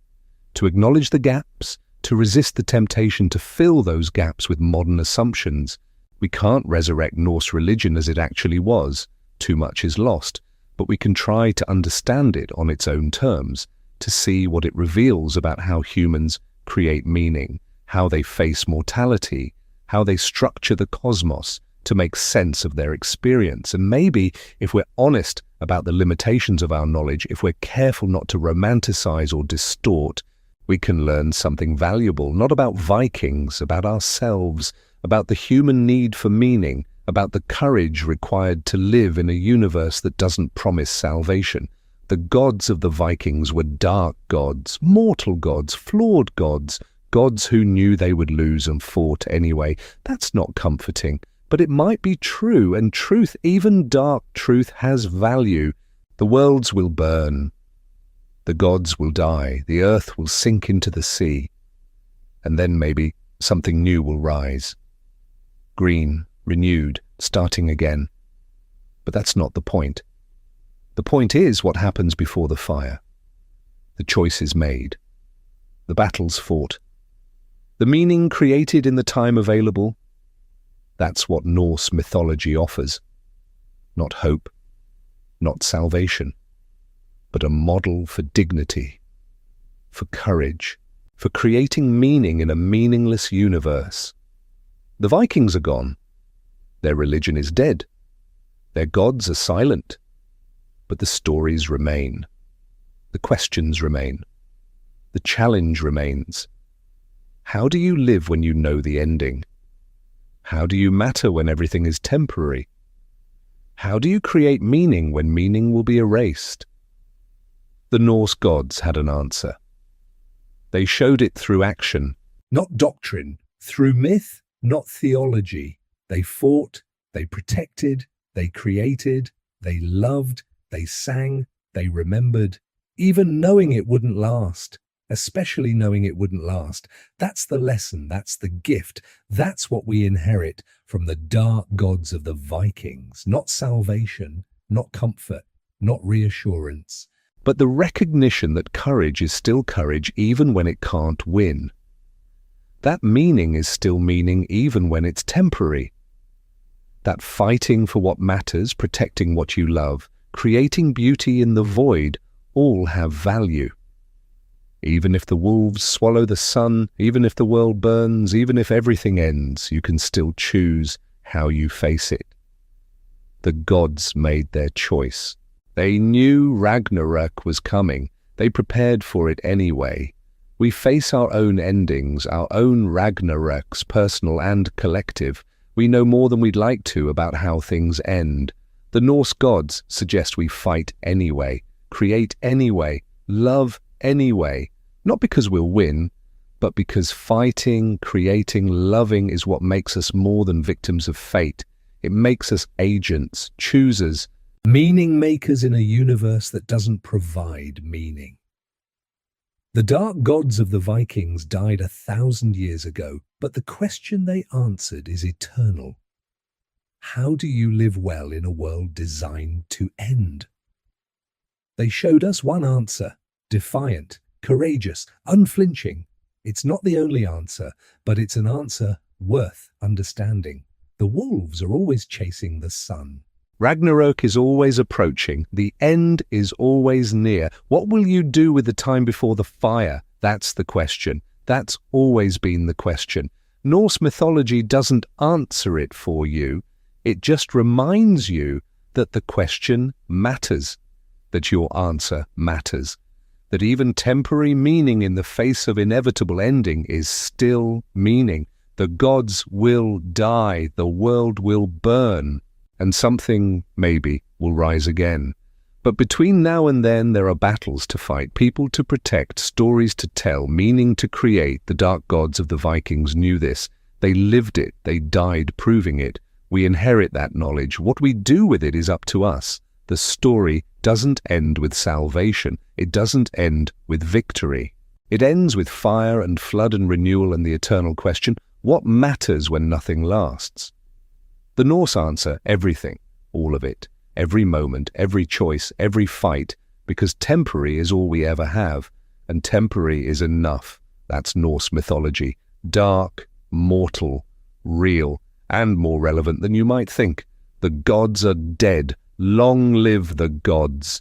to acknowledge the gaps, to resist the temptation to fill those gaps with modern assumptions? We can't resurrect Norse religion as it actually was. Too much is lost. But we can try to understand it on its own terms, to see what it reveals about how humans create meaning, how they face mortality, how they structure the cosmos to make sense of their experience. And maybe, if we're honest about the limitations of our knowledge, if we're careful not to romanticize or distort, we can learn something valuable, not about Vikings, about ourselves, about the human need for meaning, about the courage required to live in a universe that doesn't promise salvation. The gods of the Vikings were dark gods, mortal gods, flawed gods, gods who knew they would lose and fought anyway. That's not comforting, but it might be true, and truth, even dark truth, has value. The worlds will burn. The gods will die. The earth will sink into the sea. And then maybe something new will rise. Green, renewed, starting again. But that's not the point. The point is what happens before the fire. The choice is made. The battles fought. The meaning created in the time available. That's what Norse mythology offers. Not hope, not salvation, but a model for dignity, for courage, for creating meaning in a meaningless universe. The Vikings are gone. Their religion is dead. Their gods are silent. But the stories remain. The questions remain. The challenge remains. How do you live when you know the ending? How do you matter when everything is temporary? How do you create meaning when meaning will be erased? The Norse gods had an answer. They showed it through action. Not doctrine, through myth, not theology. They fought, they protected, they created, they loved, they sang, they remembered, even knowing it wouldn't last, especially knowing it wouldn't last. That's the lesson, that's the gift, that's what we inherit from the dark gods of the Vikings. Not salvation, not comfort, not reassurance. But the recognition that courage is still courage even when it can't win. That meaning is still meaning even when it's temporary. That fighting for what matters, protecting what you love, creating beauty in the void, all have value. Even if the wolves swallow the sun, even if the world burns, even if everything ends, you can still choose how you face it. The gods made their choice. They knew Ragnarök was coming. They prepared for it anyway. We face our own endings, our own Ragnaröks, personal and collective. We know more than we'd like to about how things end. The Norse gods suggest we fight anyway, create anyway, love anyway. Not because we'll win, but because fighting, creating, loving is what makes us more than victims of fate. It makes us agents, choosers, meaning makers in a universe that doesn't provide meaning. The dark gods of the Vikings died 1,000 years ago, but the question they answered is eternal. How do you live well in a world designed to end? They showed us one answer, defiant, courageous, unflinching. It's not the only answer, but it's an answer worth understanding. The wolves are always chasing the sun. Ragnarök is always approaching. The end is always near. What will you do with the time before the fire? That's the question. That's always been the question. Norse mythology doesn't answer it for you. It just reminds you that the question matters, that your answer matters, that even temporary meaning in the face of inevitable ending is still meaning. The gods will die. The world will burn. And something, maybe, will rise again. But between now and then there are battles to fight, people to protect, stories to tell, meaning to create. The dark gods of the Vikings knew this. They lived it. They died proving it. We inherit that knowledge. What we do with it is up to us. The story doesn't end with salvation. It doesn't end with victory. It ends with fire and flood and renewal and the eternal question, what matters when nothing lasts? The Norse answer, everything, all of it, every moment, every choice, every fight, because temporary is all we ever have, and temporary is enough. That's Norse mythology, dark, mortal, real, and more relevant than you might think. The gods are dead. Long live the gods.